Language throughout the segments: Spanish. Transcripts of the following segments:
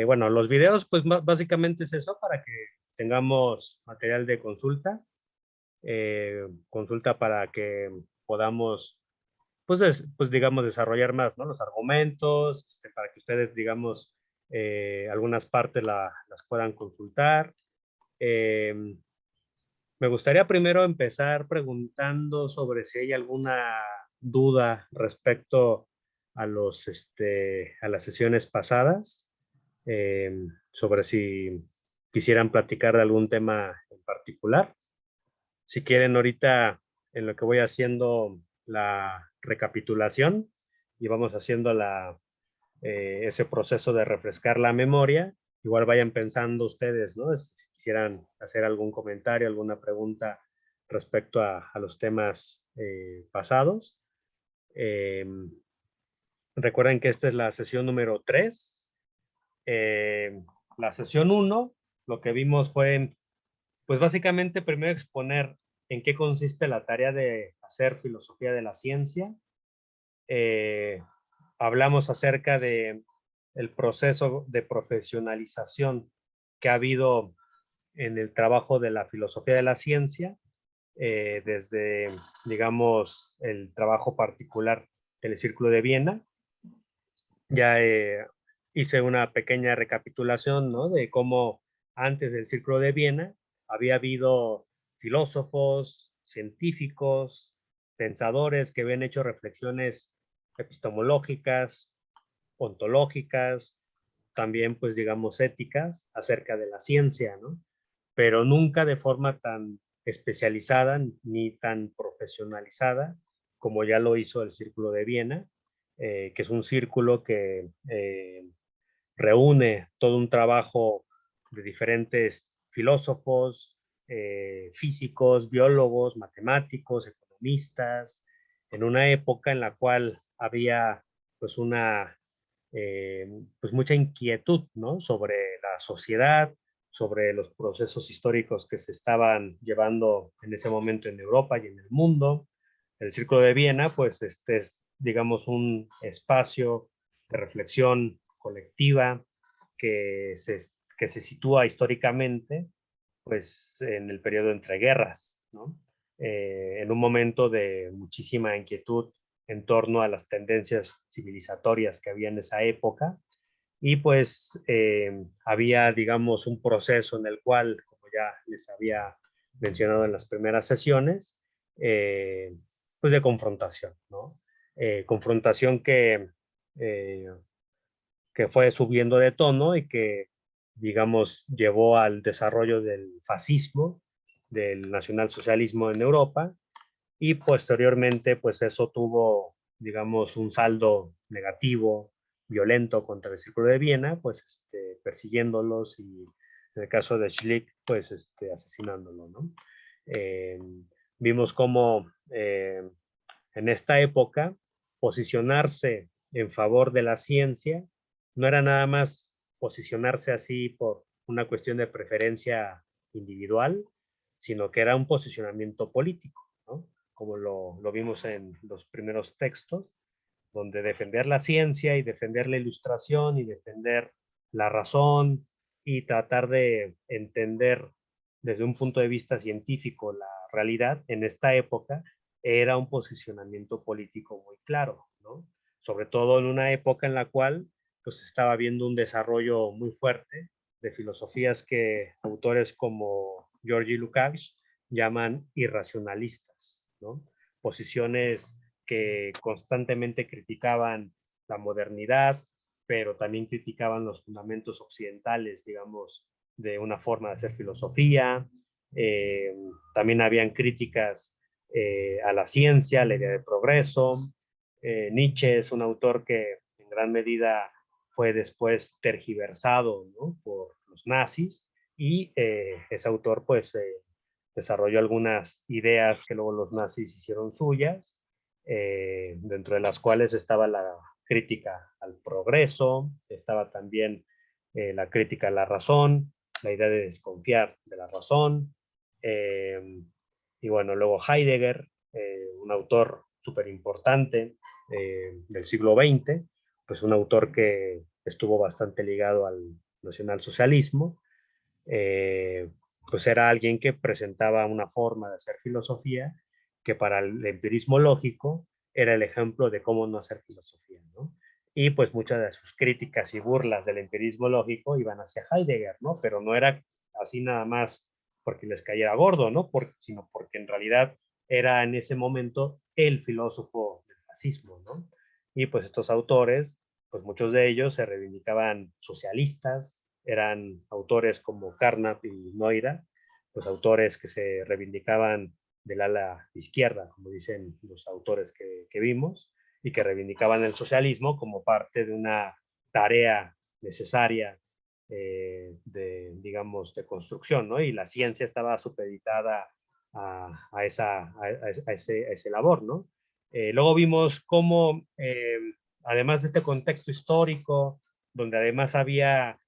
Bueno, los videos, pues básicamente es eso para que tengamos material de consulta, consulta para que podamos, pues, pues digamos, desarrollar más, ¿no? Los argumentos, para que ustedes, digamos, algunas partes las puedan consultar. Eh, Me gustaría primero empezar preguntando sobre si hay alguna duda respecto a a las sesiones pasadas, sobre si quisieran platicar de algún tema en particular. Si quieren, ahorita en lo que voy haciendo la recapitulación y vamos haciendo ese proceso de refrescar la memoria, igual vayan pensando ustedes, ¿no? Si quisieran hacer algún comentario, alguna pregunta respecto a los temas pasados. Eh, Recuerden que esta es la sesión número 3. La sesión 1, lo que vimos fue, pues básicamente primero exponer en qué consiste la tarea de hacer filosofía de la ciencia. Eh, Hablamos acerca de el proceso de profesionalización que ha habido en el trabajo de la filosofía de la ciencia, desde, digamos, el trabajo particular del Círculo de Viena. Ya hice una pequeña recapitulación, ¿no? De cómo antes del Círculo de Viena había habido filósofos, científicos, pensadores que habían hecho reflexiones epistemológicas, ontológicas, también, pues, digamos, éticas acerca de la ciencia, ¿no? Pero nunca de forma tan especializada ni tan profesionalizada como ya lo hizo el Círculo de Viena, que es un círculo que reúne todo un trabajo de diferentes filósofos, físicos, biólogos, matemáticos, economistas, en una época en la cual había pues pues mucha inquietud, ¿no? Sobre la sociedad, sobre los procesos históricos que se estaban llevando en ese momento en Europa y en el mundo. El Círculo de Viena, pues este es, digamos, un espacio de reflexión colectiva que se, que se sitúa históricamente, pues en el periodo entre guerras, ¿no? En un momento de muchísima inquietud en torno a las tendencias civilizatorias que había en esa época y pues había, digamos, un proceso en el cual, como ya les había mencionado en las primeras sesiones, pues de confrontación, ¿no? Confrontación eh, que fue subiendo de tono y que, digamos, llevó al desarrollo del fascismo, del nacionalsocialismo en Europa, y posteriormente, pues eso tuvo, digamos, un saldo negativo, violento contra el Círculo de Viena, pues persiguiéndolos y en el caso de Schlick, pues asesinándolo, ¿no? Eh, Vimos cómo en esta época posicionarse en favor de la ciencia no era nada más posicionarse así por una cuestión de preferencia individual, sino que era un posicionamiento político, ¿no? Como lo vimos en los primeros textos, donde defender la ciencia y defender la ilustración y defender la razón y tratar de entender desde un punto de vista científico la realidad en esta época era un posicionamiento político muy claro, ¿no? Sobre todo en una época en la cual pues estaba habiendo un desarrollo muy fuerte de filosofías que autores como Georgi Lukács llaman irracionalistas, ¿no? Posiciones que constantemente criticaban la modernidad, pero también criticaban los fundamentos occidentales, digamos, de una forma de hacer filosofía. También habían críticas a la ciencia, a la idea de progreso. Nietzsche es un autor que en gran medida fue después tergiversado, ¿no? Por los nazis y ese autor pues desarrolló algunas ideas que luego los nazis hicieron suyas, dentro de las cuales estaba la crítica al progreso, estaba también la crítica a la razón, la idea de desconfiar de la razón, eh, y bueno, luego Heidegger, un autor súper importante del siglo XX, pues un autor que estuvo bastante ligado al nacionalsocialismo, pues era alguien que presentaba una forma de hacer filosofía que para el empirismo lógico era el ejemplo de cómo no hacer filosofía, ¿no? Y pues muchas de sus críticas y burlas del empirismo lógico iban hacia Heidegger, ¿no? Pero no era así nada más porque les cayera gordo, ¿no? Sino porque en realidad era en ese momento el filósofo del fascismo, ¿no? Y pues estos autores, pues muchos de ellos se reivindicaban socialistas, eran autores como Carnap y Noira, pues autores que se reivindicaban del ala izquierda, como dicen los autores que vimos, y que reivindicaban el socialismo como parte de una tarea necesaria digamos, de construcción, ¿no? Y la ciencia estaba supeditada a ese labor, ¿no? Luego vimos cómo, además de este contexto histórico, donde además había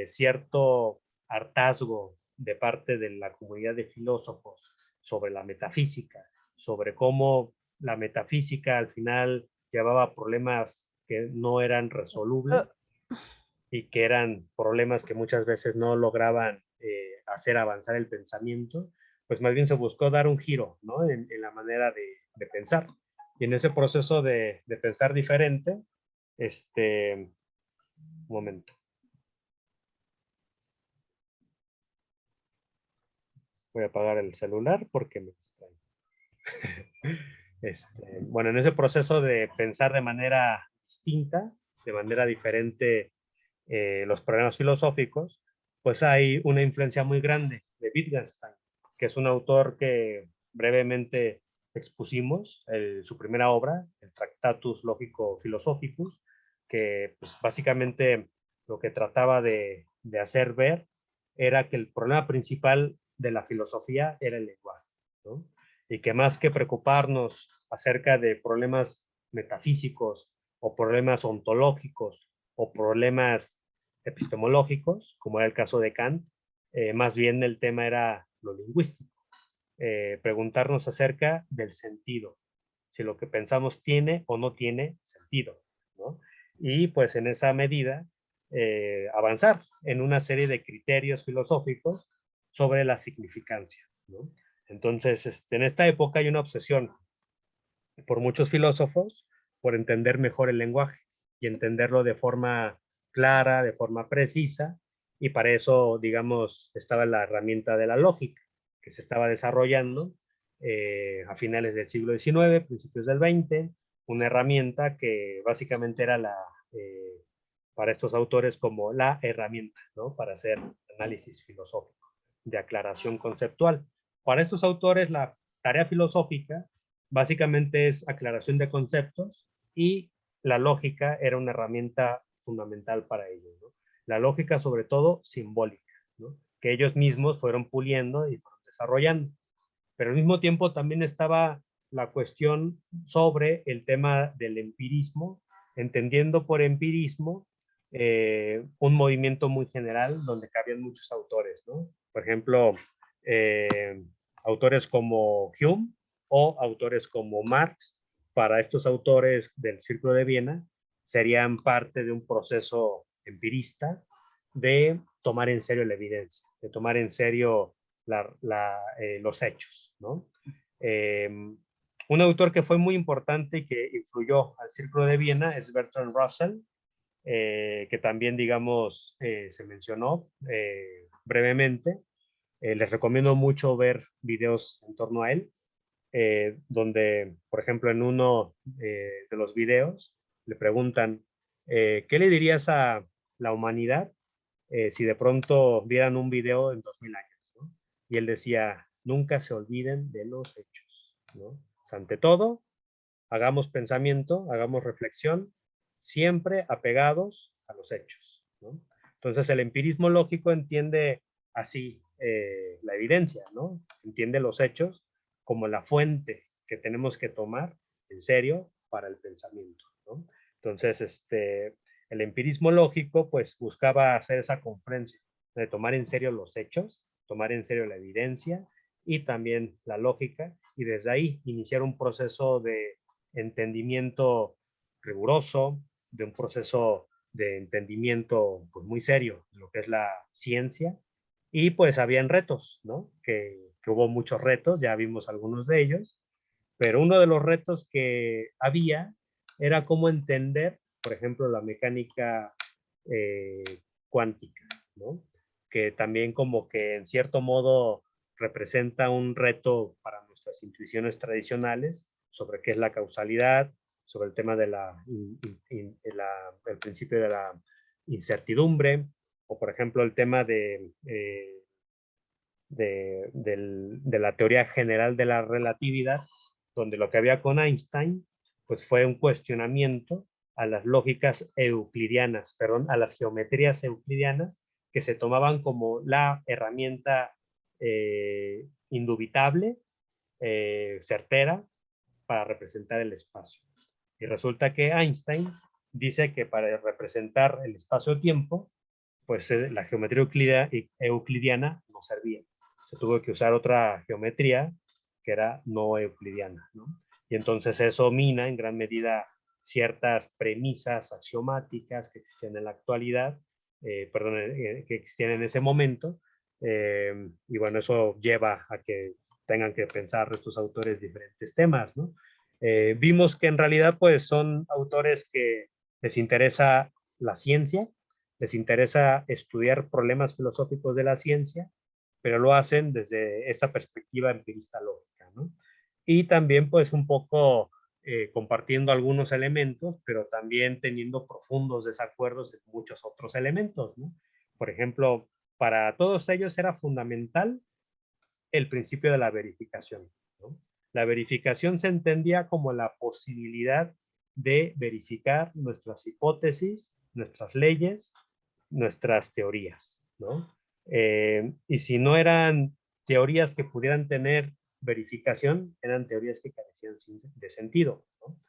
cierto hartazgo de parte de la comunidad de filósofos sobre la metafísica, sobre cómo la metafísica al final llevaba problemas que no eran resolubles y que eran problemas que muchas veces no lograban hacer avanzar el pensamiento, pues más bien se buscó dar un giro, ¿no? En la manera de pensar. Y en ese proceso de pensar diferente, un momento. Voy a apagar el celular porque me distrae. Bueno, en ese proceso de pensar de manera distinta, de manera diferente los problemas filosóficos, pues hay una influencia muy grande de Wittgenstein, que es un autor que brevemente expusimos, su primera obra, el Tractatus Logico Philosophicus, que pues, básicamente lo que trataba de hacer ver era que el problema principal de la filosofía era el lenguaje, ¿no? Y que más que preocuparnos acerca de problemas metafísicos o problemas ontológicos o problemas epistemológicos, como era el caso de Kant, más bien el tema era lo lingüístico, preguntarnos acerca del sentido, si lo que pensamos tiene o no tiene sentido, ¿no? Y pues en esa medida avanzar en una serie de criterios filosóficos sobre la significancia, ¿no? Entonces, en esta época hay una obsesión por muchos filósofos por entender mejor el lenguaje y entenderlo de forma clara, de forma precisa, y para eso, digamos, estaba la herramienta de la lógica, que se estaba desarrollando a finales del siglo XIX, principios del XX, una herramienta que básicamente era para estos autores como la herramienta, ¿no? Para hacer análisis filosófico, de aclaración conceptual. Para estos autores, la tarea filosófica básicamente es aclaración de conceptos y la lógica era una herramienta fundamental para ellos, ¿no? La lógica sobre todo simbólica, ¿no? Que ellos mismos fueron puliendo y fueron desarrollando. Pero al mismo tiempo también estaba la cuestión sobre el tema del empirismo, entendiendo por empirismo un movimiento muy general donde cabían muchos autores, ¿no? Por ejemplo, eh, autores como Hume o autores como Marx. Para estos autores del Círculo de Viena serían parte de un proceso empirista de tomar en serio la evidencia, de tomar en serio los hechos, ¿no? Un autor que fue muy importante y que influyó al Círculo de Viena es Bertrand Russell, que también, digamos, se mencionó brevemente. Les recomiendo mucho ver videos en torno a él, donde, por ejemplo, en uno de los videos le preguntan, ¿qué le dirías a la humanidad si de pronto vieran un video en 2000 años, ¿no? Y él decía, nunca se olviden de los hechos, ¿no? O sea, ante todo, hagamos pensamiento, hagamos reflexión, siempre apegados a los hechos, ¿no? Entonces el empirismo lógico entiende así la evidencia, ¿no? Entiende los hechos como la fuente que tenemos que tomar en serio para el pensamiento, ¿no? Entonces, el empirismo lógico, pues, buscaba hacer esa conferencia de tomar en serio los hechos, tomar en serio la evidencia y también la lógica, y desde ahí iniciar un proceso de entendimiento riguroso, de un proceso de entendimiento pues, muy serio de lo que es la ciencia, y pues habían retos, ¿no? Que hubo muchos retos, ya vimos algunos de ellos, pero uno de los retos que había era cómo entender, por ejemplo, la mecánica eh, cuántica, ¿no? Que también como que en cierto modo representa un reto para nuestras intuiciones tradicionales sobre qué es la causalidad, sobre el tema de el principio de la incertidumbre, o por ejemplo el tema de la teoría general de la relatividad, donde lo que había con Einstein pues fue un cuestionamiento a las lógicas euclidianas, perdón, a las geometrías euclidianas que se tomaban como la herramienta indubitable, certera, para representar el espacio. Y resulta que Einstein dice que para representar el espacio-tiempo, pues la geometría euclidiana no servía. Se tuvo que usar otra geometría que era no euclidiana, ¿no? Y entonces eso mina en gran medida ciertas premisas axiomáticas que existían en la actualidad, que existían en ese momento, y bueno, eso lleva a que tengan que pensar estos autores diferentes temas, ¿no? Vimos que en realidad pues son autores que les interesa la ciencia, les interesa estudiar problemas filosóficos de la ciencia, pero lo hacen desde esta perspectiva empirista lógica, ¿no? Y también pues un poco compartiendo algunos elementos, pero también teniendo profundos desacuerdos en muchos otros elementos, ¿no? Por ejemplo, para todos ellos era fundamental el principio de la verificación, ¿no? La verificación se entendía como la posibilidad de verificar nuestras hipótesis, nuestras leyes, nuestras teorías, ¿no? Y si no eran teorías que pudieran tener verificación, eran teorías que carecían de sentido, ¿no?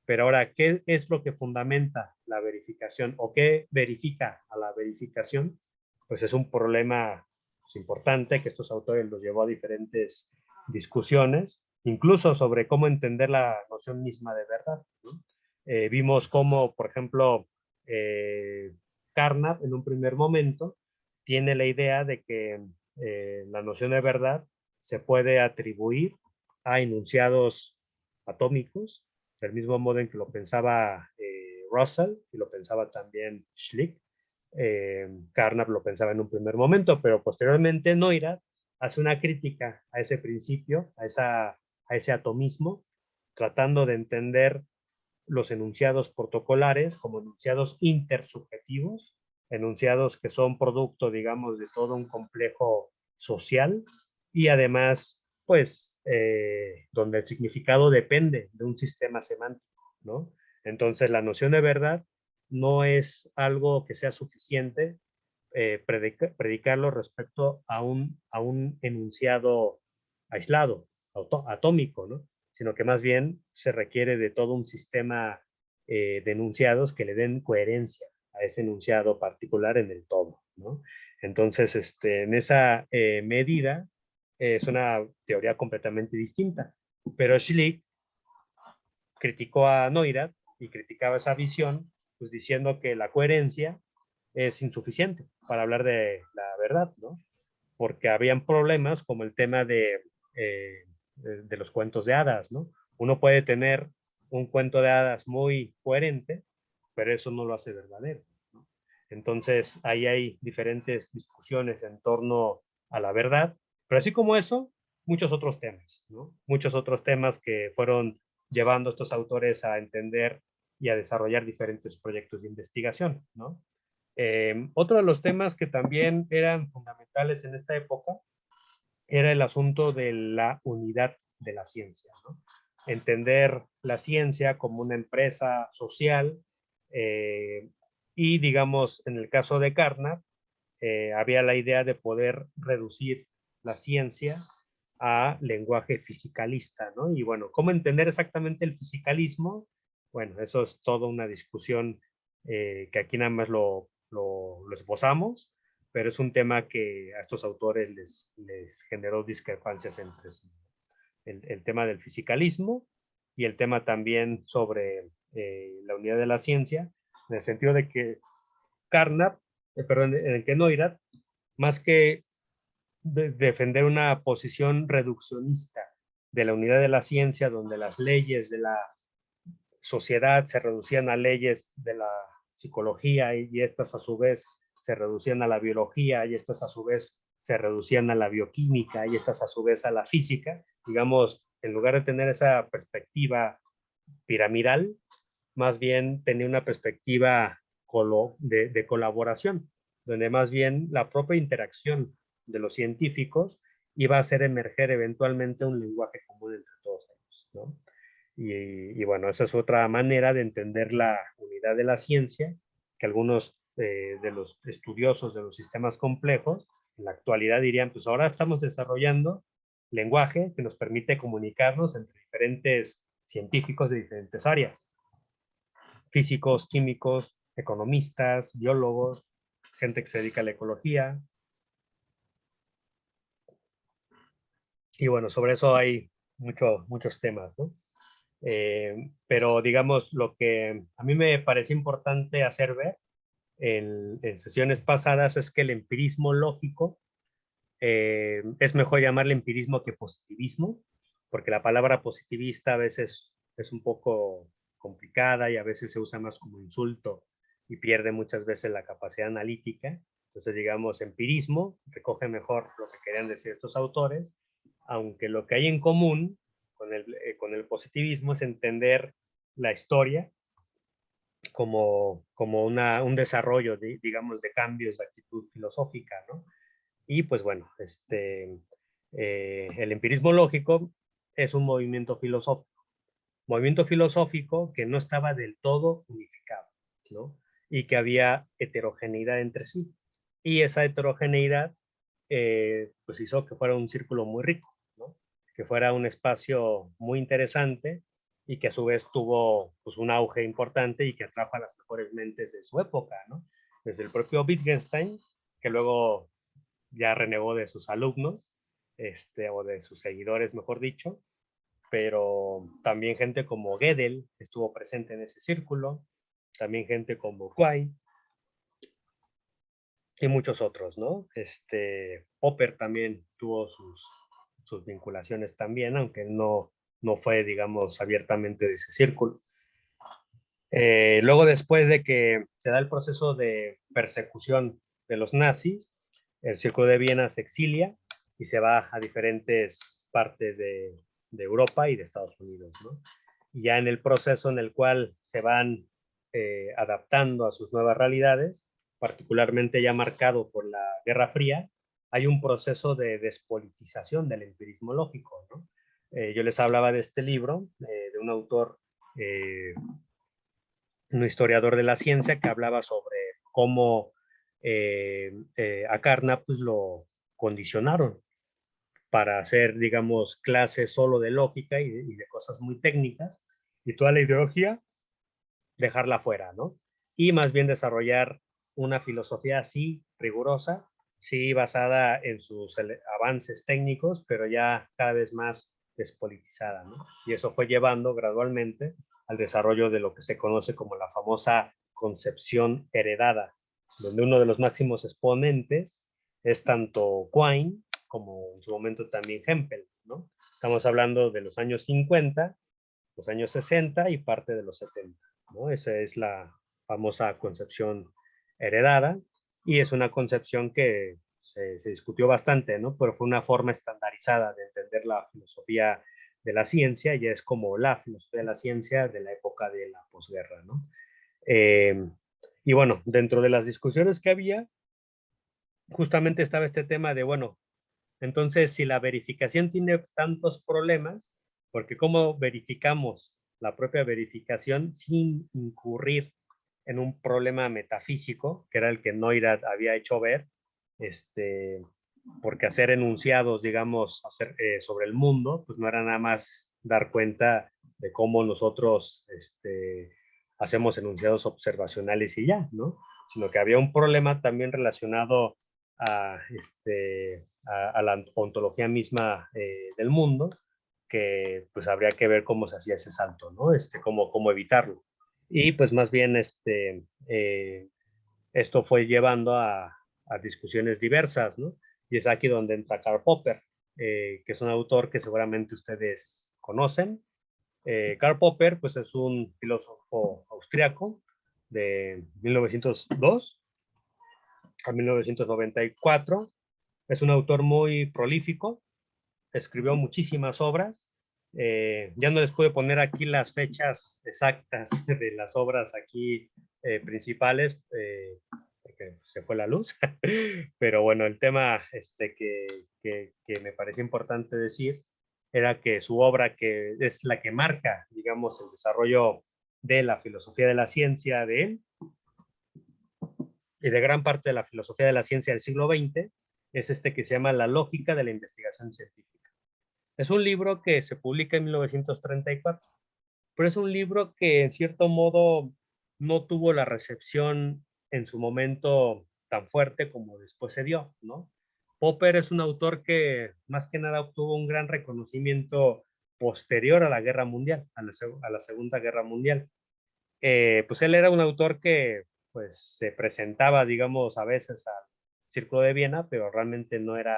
Pero ahora, ¿qué es lo que fundamenta la verificación o qué verifica a la verificación? Pues es un problema pues, importante que estos autores los llevó a diferentes discusiones, incluso sobre cómo entender la noción misma de verdad, ¿no? Vimos cómo, por ejemplo, Carnap en un primer momento tiene la idea de que la noción de verdad se puede atribuir a enunciados atómicos, del mismo modo en que lo pensaba Russell y lo pensaba también Schlick. Carnap lo pensaba en un primer momento, pero posteriormente Neurath hace una crítica a ese principio, a ese atomismo, tratando de entender los enunciados protocolares como enunciados intersubjetivos, enunciados que son producto, digamos, de todo un complejo social y además, pues, donde el significado depende de un sistema semántico, ¿no? Entonces, la noción de verdad no es algo que sea suficiente predicarlo respecto a un enunciado aislado, atómico, ¿no? Sino que más bien se requiere de todo un sistema de enunciados que le den coherencia a ese enunciado particular en el todo, ¿no? Entonces, en esa medida es una teoría completamente distinta, pero Schlick criticó a Neurath y criticaba esa visión, pues diciendo que la coherencia es insuficiente para hablar de la verdad, ¿no? Porque habían problemas como el tema de los cuentos de hadas, ¿no? Uno puede tener un cuento de hadas muy coherente, pero eso no lo hace verdadero, ¿no? Entonces, ahí hay diferentes discusiones en torno a la verdad, pero así como eso, muchos otros temas, ¿no? Muchos otros temas que fueron llevando a estos autores a entender y a desarrollar diferentes proyectos de investigación, ¿no? Otro de los temas que también eran fundamentales en esta época era el asunto de la unidad de la ciencia, ¿no? Entender la ciencia como una empresa social y, digamos, en el caso de Carnap, había la idea de poder reducir la ciencia a lenguaje fisicalista, ¿no? Y bueno, ¿cómo entender exactamente el fisicalismo? Bueno, eso es toda una discusión que aquí nada más lo esbozamos, pero es un tema que a estos autores les generó discrepancias entre sí. El tema del fisicalismo y el tema también sobre la unidad de la ciencia, en el sentido de que Carnap, perdón, en el que Neurath, más que defender una posición reduccionista de la unidad de la ciencia, donde las leyes de la sociedad se reducían a leyes de la psicología y estas a su vez se reducían a la biología y estas a su vez se reducían a la bioquímica y estas a su vez a la física, digamos, en lugar de tener esa perspectiva piramidal, más bien tenía una perspectiva de colaboración, donde más bien la propia interacción de los científicos iba a hacer emerger eventualmente un lenguaje común entre todos ellos, ¿no? Y bueno, esa es otra manera de entender la unidad de la ciencia, que algunos de los estudiosos de los sistemas complejos en la actualidad dirían, pues ahora estamos desarrollando lenguaje que nos permite comunicarnos entre diferentes científicos de diferentes áreas, físicos, químicos, economistas, biólogos, gente que se dedica a la ecología. Y bueno, sobre eso hay muchos temas, ¿no? Pero digamos, lo que a mí me parece importante hacer ver en sesiones pasadas es que el empirismo lógico es mejor llamarle empirismo que positivismo, porque la palabra positivista a veces es un poco complicada y a veces se usa más como insulto y pierde muchas veces la capacidad analítica. Entonces, digamos, empirismo recoge mejor lo que querían decir estos autores, aunque lo que hay en común con el positivismo es entender la historia como un desarrollo, digamos, de cambios de actitud filosófica, ¿no? Y pues bueno, el empirismo lógico es un movimiento filosófico que no estaba del todo unificado, ¿no? Y que había heterogeneidad entre sí. Y esa heterogeneidad pues hizo que fuera un círculo muy rico, ¿no? Que fuera un espacio muy interesante y que a su vez tuvo pues, un auge importante y que atrajo a las mejores mentes de su época, ¿no? Desde el propio Wittgenstein, que luego ya renegó de sus alumnos, o de sus seguidores, mejor dicho, pero también gente como Gödel estuvo presente en ese círculo, también gente como Quine y muchos otros, ¿no? Popper también tuvo sus vinculaciones también, aunque no fue, digamos, abiertamente de ese círculo. Luego, después de que se da el proceso de persecución de los nazis, el Círculo de Viena se exilia y se va a diferentes partes de Europa y de Estados Unidos, ¿no? Y ya en el proceso en el cual se van adaptando a sus nuevas realidades, particularmente ya marcado por la Guerra Fría, hay un proceso de despolitización del empirismo lógico, ¿no? Yo les hablaba de este libro, de un autor, un historiador de la ciencia, que hablaba sobre cómo a Carnap pues, lo condicionaron para hacer, digamos, clases solo de lógica y de cosas muy técnicas, y toda la ideología dejarla fuera, ¿no? Y más bien desarrollar una filosofía así, rigurosa, sí basada en sus avances técnicos, pero ya cada vez más despolitizada, ¿no? Y eso fue llevando gradualmente al desarrollo de lo que se conoce como la famosa concepción heredada, donde uno de los máximos exponentes es tanto Quine como en su momento también Hempel, ¿no? Estamos hablando de los años 50, los años 60 y parte de los 70, ¿no? Esa es la famosa concepción heredada y es una concepción que se discutió bastante, ¿no? Pero fue una forma estandarizada de entender la filosofía de la ciencia y es como la filosofía de la ciencia de la época de la posguerra, ¿no? Eh, y bueno, dentro de las discusiones que había, justamente estaba este tema de, bueno, entonces si la verificación tiene tantos problemas, porque ¿cómo verificamos la propia verificación sin incurrir en un problema metafísico, que era el que Neurath había hecho ver, porque hacer enunciados, digamos, sobre el mundo, pues no era nada más dar cuenta de cómo nosotros hacemos enunciados observacionales y ya, ¿no? Sino que había un problema también relacionado a, a la ontología misma del mundo, que pues habría que ver cómo se hacía ese salto, ¿no? Cómo evitarlo. Y pues más bien Esto fue llevando a discusiones diversas, ¿no? Y es aquí donde entra Karl Popper, que es un autor que seguramente ustedes conocen. Karl Popper, pues es un filósofo austriaco de 1902 a 1994. Es un autor muy prolífico, escribió muchísimas obras. Ya no les puedo poner aquí las fechas exactas de las obras aquí principales, porque se fue la luz. Pero bueno, el tema que me parece importante decir era que su obra, que es la que marca, digamos, el desarrollo de la filosofía de la ciencia de él y de gran parte de la filosofía de la ciencia del siglo XX, es este que se llama La lógica de la investigación científica. Es un libro que se publica en 1934, pero es un libro que en cierto modo no tuvo la recepción en su momento tan fuerte como después se dio, ¿no? Popper es un autor que más que nada obtuvo un gran reconocimiento posterior a la guerra mundial, a la Segunda Guerra Mundial. Pues él era un autor que pues se presentaba, digamos, a veces al Círculo de Viena, pero realmente no era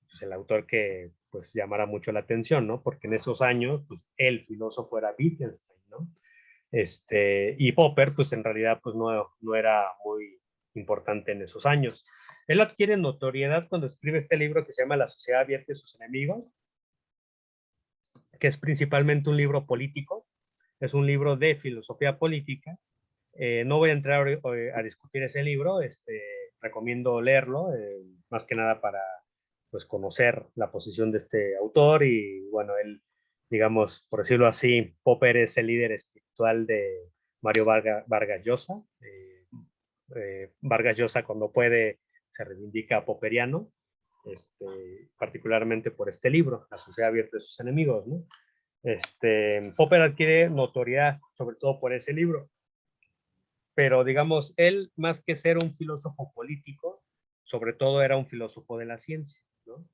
pues, el autor que pues llamara mucho la atención, ¿no? Porque en esos años, pues el filósofo era Wittgenstein, ¿no? Y Popper, pues en realidad, pues no era muy importante en esos años. Él adquiere notoriedad cuando escribe este libro que se llama La sociedad abierta y sus enemigos, que es principalmente un libro político, es un libro de filosofía política. No voy a entrar a discutir ese libro, recomiendo leerlo, más que nada para pues, conocer la posición de este autor y bueno, él, digamos, por decirlo así, Popper es el líder espiritual de Mario Vargas Llosa. Vargas Llosa cuando puede se reivindica popperiano, particularmente por este libro, La sociedad abierta de sus enemigos, ¿no? Popper adquiere notoriedad sobre todo por ese libro, pero digamos, él más que ser un filósofo político, sobre todo era un filósofo de la ciencia, ¿no?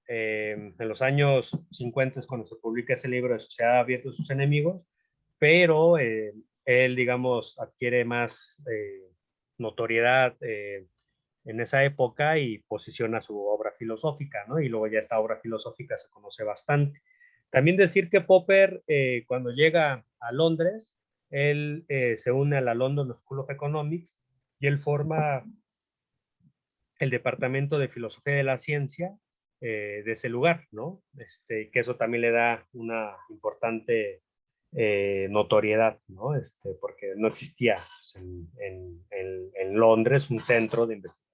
En los años 50 es cuando se publica ese libro de Sociedad Abierta a sus enemigos, pero él, digamos, adquiere más notoriedad en esa época y posiciona su obra filosófica, ¿no? Y luego ya esta obra filosófica se conoce bastante. También decir que Popper, cuando llega a Londres, él se une a la London School of Economics y él forma el Departamento de Filosofía de la Ciencia de ese lugar, ¿no? Que eso también le da una importante notoriedad, ¿no? Porque no existía pues, en Londres un centro de investigación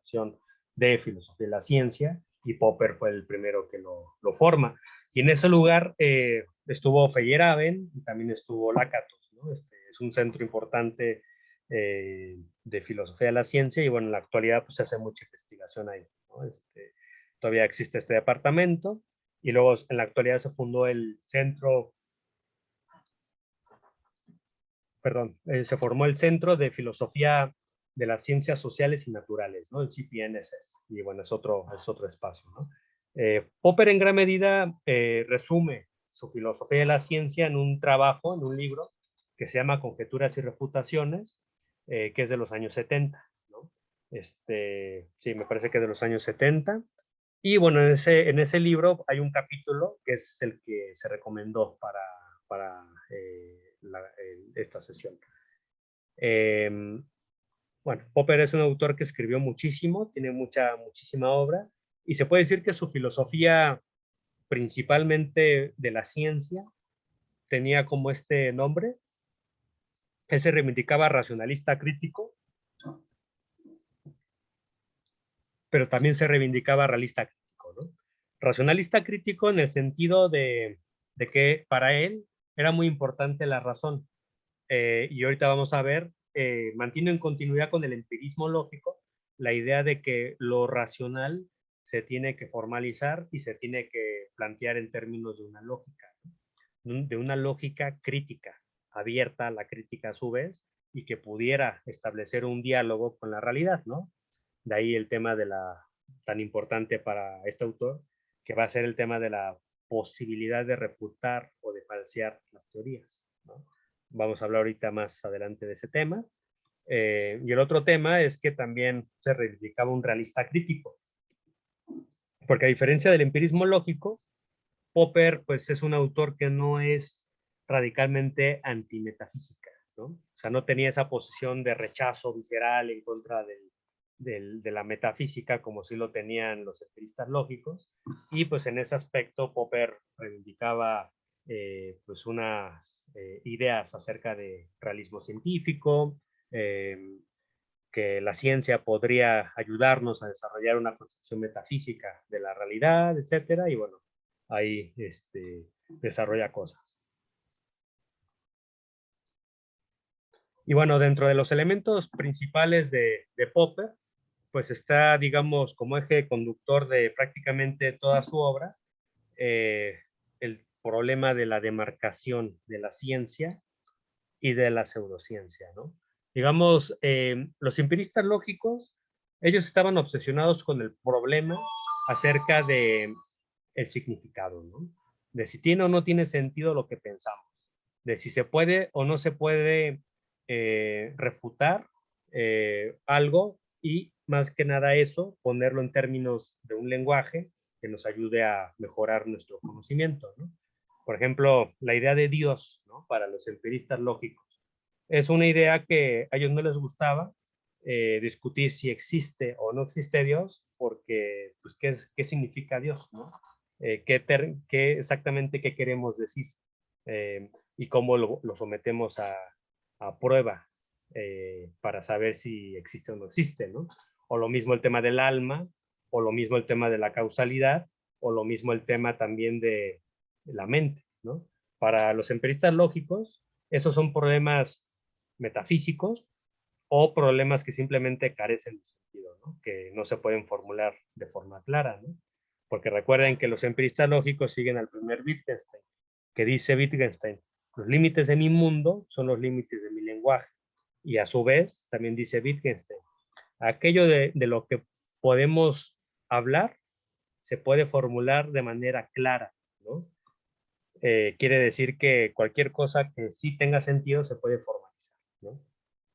de filosofía de la ciencia y Popper fue el primero que lo forma. Y en ese lugar estuvo Feyerabend y también estuvo Lakatos, ¿no? Es un centro importante de filosofía de la ciencia y bueno, en la actualidad pues se hace mucha investigación ahí, ¿no? Todavía existe este departamento y luego en la actualidad se fundó el centro, perdón, se formó el Centro de Filosofía de las Ciencias Sociales y Naturales, ¿no? El CPNSS, y bueno, es otro espacio, ¿no? Popper en gran medida resume su filosofía de la ciencia en un trabajo, en un libro, que se llama Conjeturas y Refutaciones, que es de los años 70, ¿no? Sí, me parece que es de los años 70. Y bueno, en ese libro hay un capítulo que es el que se recomendó para esta sesión. Bueno, Popper es un autor que escribió muchísimo, tiene muchísima obra, y se puede decir que su filosofía, principalmente de la ciencia, tenía como este nombre. Él se reivindicaba racionalista crítico, pero también se reivindicaba realista crítico, ¿no? Racionalista crítico en el sentido de que para él era muy importante la razón. Y ahorita vamos a ver, mantiene en continuidad con el empirismo lógico la idea de que lo racional se tiene que formalizar y se tiene que plantear en términos de una lógica, ¿no? De una lógica crítica, abierta a la crítica a su vez, y que pudiera establecer un diálogo con la realidad, ¿no? De ahí el tema de la tan importante para este autor, que va a ser el tema de la posibilidad de refutar o de falsear las teorías, ¿no? Vamos a hablar ahorita más adelante de ese tema. Y el otro tema es que también se reivindicaba un realista crítico, porque a diferencia del empirismo lógico, Popper pues es un autor que no es radicalmente antimetafísica, ¿no? O sea, no tenía esa posición de rechazo visceral en contra de la metafísica como sí lo tenían los empiristas lógicos, y pues en ese aspecto Popper reivindicaba pues unas ideas acerca de realismo científico, eh, que la ciencia podría ayudarnos a desarrollar una concepción metafísica de la realidad, etcétera, y bueno, ahí desarrolla cosas. Y bueno, dentro de los elementos principales de Popper, pues está, digamos, como eje conductor de prácticamente toda su obra, el problema de la demarcación de la ciencia y de la pseudociencia, ¿no? Digamos, los empiristas lógicos, ellos estaban obsesionados con el problema acerca de el significado, ¿no? De si tiene o no tiene sentido lo que pensamos, de si se puede o no se puede refutar algo y más que nada eso, ponerlo en términos de un lenguaje que nos ayude a mejorar nuestro conocimiento, ¿no? Por ejemplo, la idea de Dios, ¿no? Para los empiristas lógicos. Es una idea que a ellos no les gustaba discutir si existe o no existe Dios, porque, pues, ¿qué significa Dios, no? ¿Qué exactamente qué queremos decir? Y cómo lo sometemos a prueba para saber si existe o no existe, ¿no? O lo mismo el tema del alma, o lo mismo el tema de la causalidad, o lo mismo el tema también de la mente, ¿no? Para los empiristas lógicos, esos son problemas metafísicos o problemas que simplemente carecen de sentido, ¿no? Que no se pueden formular de forma clara, ¿no? Porque recuerden que los empiristas lógicos siguen al primer Wittgenstein, que dice Wittgenstein, los límites de mi mundo son los límites de mi lenguaje. Y a su vez, también dice Wittgenstein, aquello de lo que podemos hablar se puede formular de manera clara, ¿no? Quiere decir que cualquier cosa que sí tenga sentido se puede formalizar, ¿no?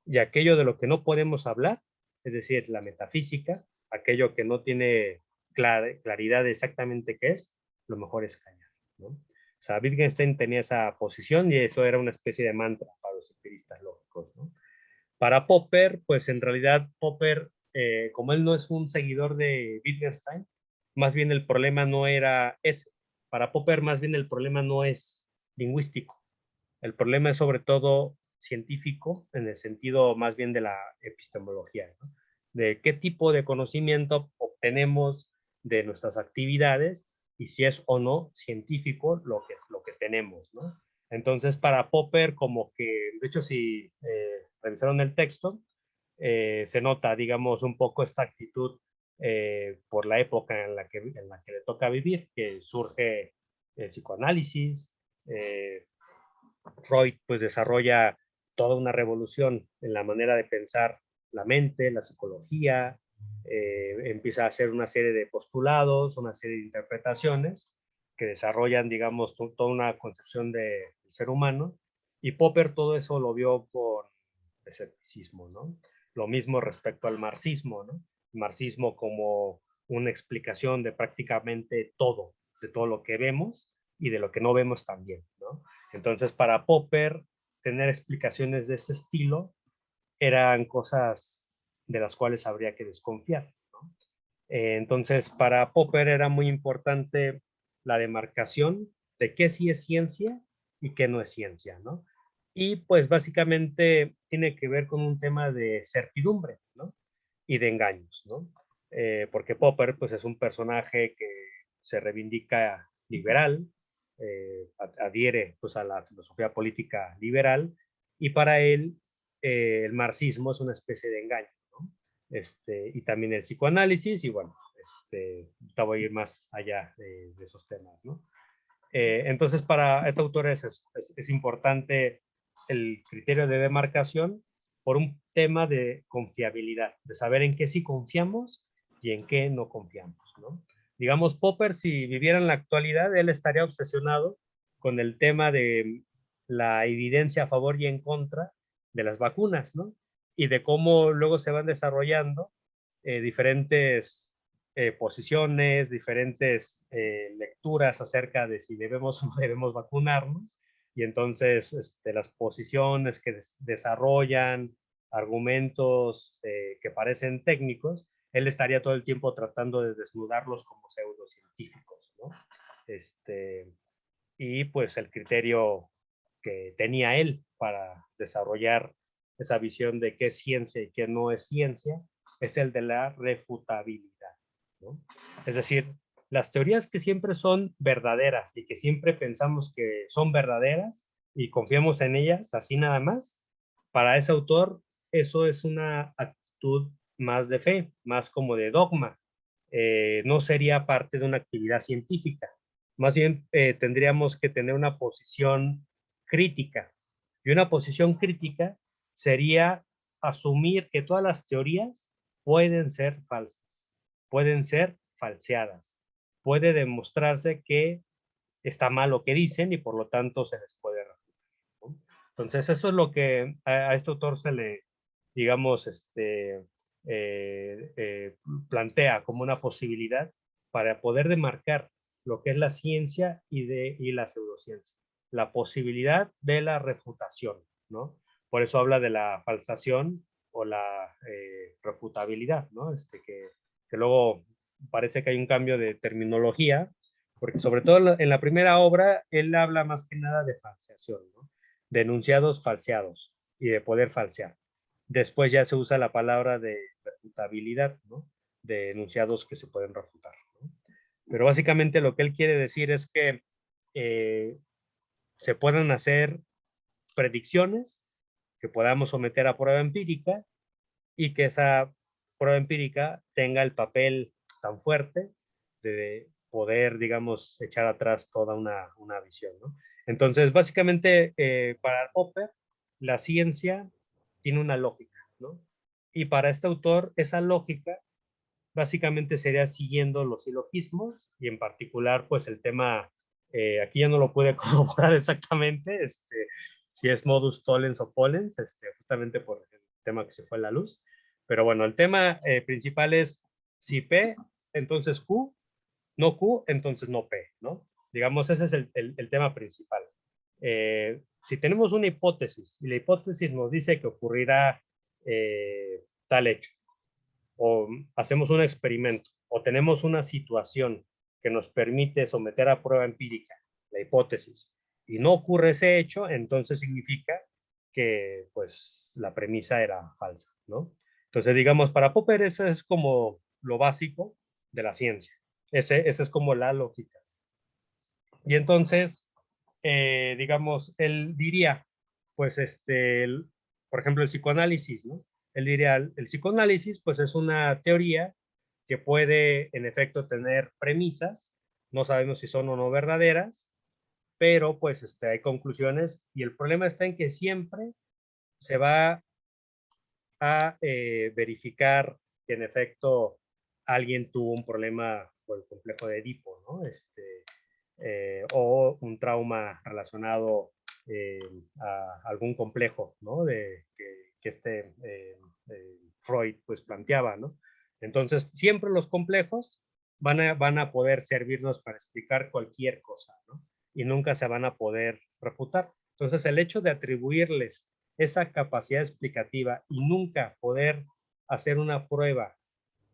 Y aquello de lo que no podemos hablar, es decir, la metafísica, aquello que no tiene claridad de exactamente qué es, lo mejor es callar, ¿no? O sea, Wittgenstein tenía esa posición y eso era una especie de mantra para los empiristas lógicos, ¿no? Para Popper, pues en realidad Popper, como él no es un seguidor de Wittgenstein, más bien el problema no era ese. Para Popper, más bien el problema no es lingüístico. El problema es sobre todo científico, en el sentido más bien de la epistemología, ¿no? De qué tipo de conocimiento obtenemos de nuestras actividades y si es o no científico lo que tenemos, ¿no? Entonces, para Popper, como que, de hecho, si revisaron el texto, se nota, digamos, un poco esta actitud por la época en la que le toca vivir, que surge el psicoanálisis, Freud pues desarrolla toda una revolución en la manera de pensar la mente, la psicología, empieza a hacer una serie de postulados, una serie de interpretaciones que desarrollan, digamos, toda una concepción del ser humano, y Popper todo eso lo vio con escepticismo, ¿no? Lo mismo respecto al marxismo, ¿no? El marxismo como una explicación de prácticamente todo, de todo lo que vemos y de lo que no vemos también, ¿no? Entonces, para Popper, tener explicaciones de ese estilo eran cosas de las cuales habría que desconfiar, ¿no? Entonces, para Popper era muy importante la demarcación de qué sí es ciencia y qué no es ciencia, ¿no? Y pues básicamente tiene que ver con un tema de certidumbre, ¿no? Y de engaños, ¿no? Porque Popper pues es un personaje que se reivindica liberal, adhiere pues a la filosofía política liberal y para él el marxismo es una especie de engaño, ¿no? Y también el psicoanálisis y bueno, voy a ir más allá de esos temas, ¿no? Entonces para este autor es importante el criterio de demarcación por un tema de confiabilidad, de saber en qué sí confiamos y en qué no confiamos, ¿no? Digamos, Popper, si viviera en la actualidad, él estaría obsesionado con el tema de la evidencia a favor y en contra de las vacunas, ¿no? y de cómo luego se van desarrollando diferentes posiciones, diferentes lecturas acerca de si debemos o no debemos vacunarnos, y entonces las posiciones que desarrollan, argumentos que parecen técnicos, él estaría todo el tiempo tratando de desnudarlos como pseudocientíficos, ¿no? Y pues el criterio que tenía él para desarrollar esa visión de qué es ciencia y qué no es ciencia, es el de la refutabilidad, ¿no? Es decir, las teorías que siempre son verdaderas y que siempre pensamos que son verdaderas y confiamos en ellas así nada más, para ese autor eso es una actitud más de fe, más como de dogma. No sería parte de una actividad científica. Más bien tendríamos que tener una posición crítica. Y una posición crítica sería asumir que todas las teorías pueden ser falsas, pueden ser falseadas. Puede demostrarse que está mal lo que dicen y por lo tanto se les puede refutar, ¿no? Entonces eso es lo que a este autor se le, digamos, plantea como una posibilidad para poder demarcar lo que es la ciencia y la pseudociencia, la posibilidad de la refutación, ¿no? Por eso habla de la falsación o la refutabilidad, ¿no? Que luego parece que hay un cambio de terminología, porque sobre todo en la primera obra él habla más que nada de falseación, ¿no? De enunciados falseados y de poder falsear. Después ya se usa la palabra de refutabilidad, ¿no? De enunciados que se pueden refutar, ¿no? Pero básicamente lo que él quiere decir es que eh, se pueden hacer predicciones que podamos someter a prueba empírica y que esa prueba empírica tenga el papel tan fuerte de poder, digamos, echar atrás toda una visión, ¿no? Entonces, básicamente, para Popper, la ciencia tiene una lógica, ¿no? Y para este autor, esa lógica básicamente sería siguiendo los silogismos y en particular, pues el tema, aquí ya no lo pude corroborar exactamente, si es modus tollens o pollens, justamente por el tema que se fue a la luz. Pero bueno, el tema principal es si P, entonces Q, no Q, entonces no P, ¿no? Digamos, ese es el tema principal. Si tenemos una hipótesis y la hipótesis nos dice que ocurrirá tal hecho, o hacemos un experimento, o tenemos una situación que nos permite someter a prueba empírica la hipótesis, y no ocurre ese hecho, entonces significa que pues la premisa era falsa, ¿no? Entonces, digamos, para Popper eso es como lo básico de la ciencia. Esa es como la lógica. Y entonces, digamos, él diría, pues, por ejemplo, el psicoanálisis, ¿no? Él diría, el psicoanálisis, pues, es una teoría que puede, en efecto, tener premisas, no sabemos si son o no verdaderas, pero, pues, hay conclusiones, y el problema está en que siempre se va a verificar que, en efecto, alguien tuvo un problema por el complejo de Edipo, ¿no? O un trauma relacionado eh, a algún complejo, ¿no? Que Freud pues planteaba, ¿no? Entonces, siempre los complejos van a poder servirnos para explicar cualquier cosa, ¿no? Y nunca se van a poder refutar. Entonces, el hecho de atribuirles esa capacidad explicativa y nunca poder hacer una prueba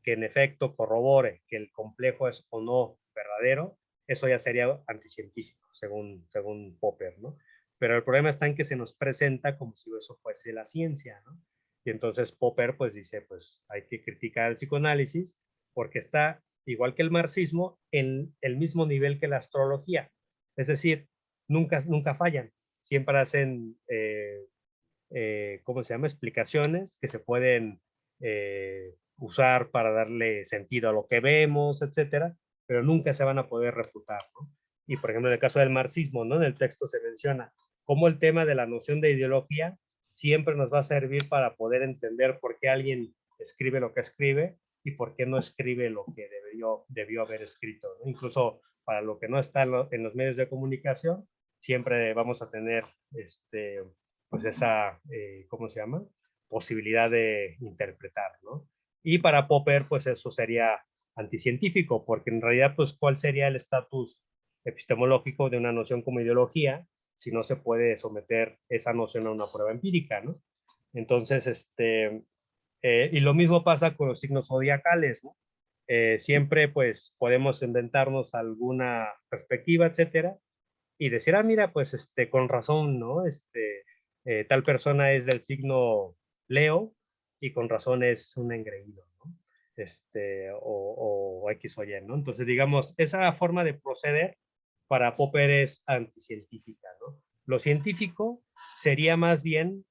que en efecto corrobore que el complejo es o no verdadero, eso ya sería anticientífico, según Popper, ¿no? Pero el problema está en que se nos presenta como si eso fuese la ciencia, ¿no? Y entonces Popper pues dice, pues hay que criticar el psicoanálisis porque está, igual que el marxismo, en el mismo nivel que la astrología. Es decir, nunca fallan, siempre hacen, ¿cómo se llama? Explicaciones que se pueden usar para darle sentido a lo que vemos, etcétera, pero nunca se van a poder refutar, ¿no? Y por ejemplo, en el caso del marxismo, ¿no? En el texto se menciona cómo el tema de la noción de ideología siempre nos va a servir para poder entender por qué alguien escribe lo que escribe y por qué no escribe lo que debió haber escrito, ¿no? Incluso para lo que no está en los medios de comunicación, siempre vamos a tener pues esa, ¿cómo se llama? posibilidad de interpretar, ¿no? Y para Popper, pues eso sería anticientífico, porque en realidad, pues, ¿cuál sería el estatus epistemológico de una noción como ideología si no se puede someter esa noción a una prueba empírica, ¿no? Entonces, y lo mismo pasa con los signos zodiacales, ¿no? Siempre, pues, podemos inventarnos alguna perspectiva, etcétera, y decir, ah, mira, pues, con razón, ¿no? Tal persona es del signo Leo y con razón es un engreído, ¿no? O X o Y, ¿no? Entonces, digamos, esa forma de proceder para Popper es anticientífica, ¿no? Lo científico sería más bien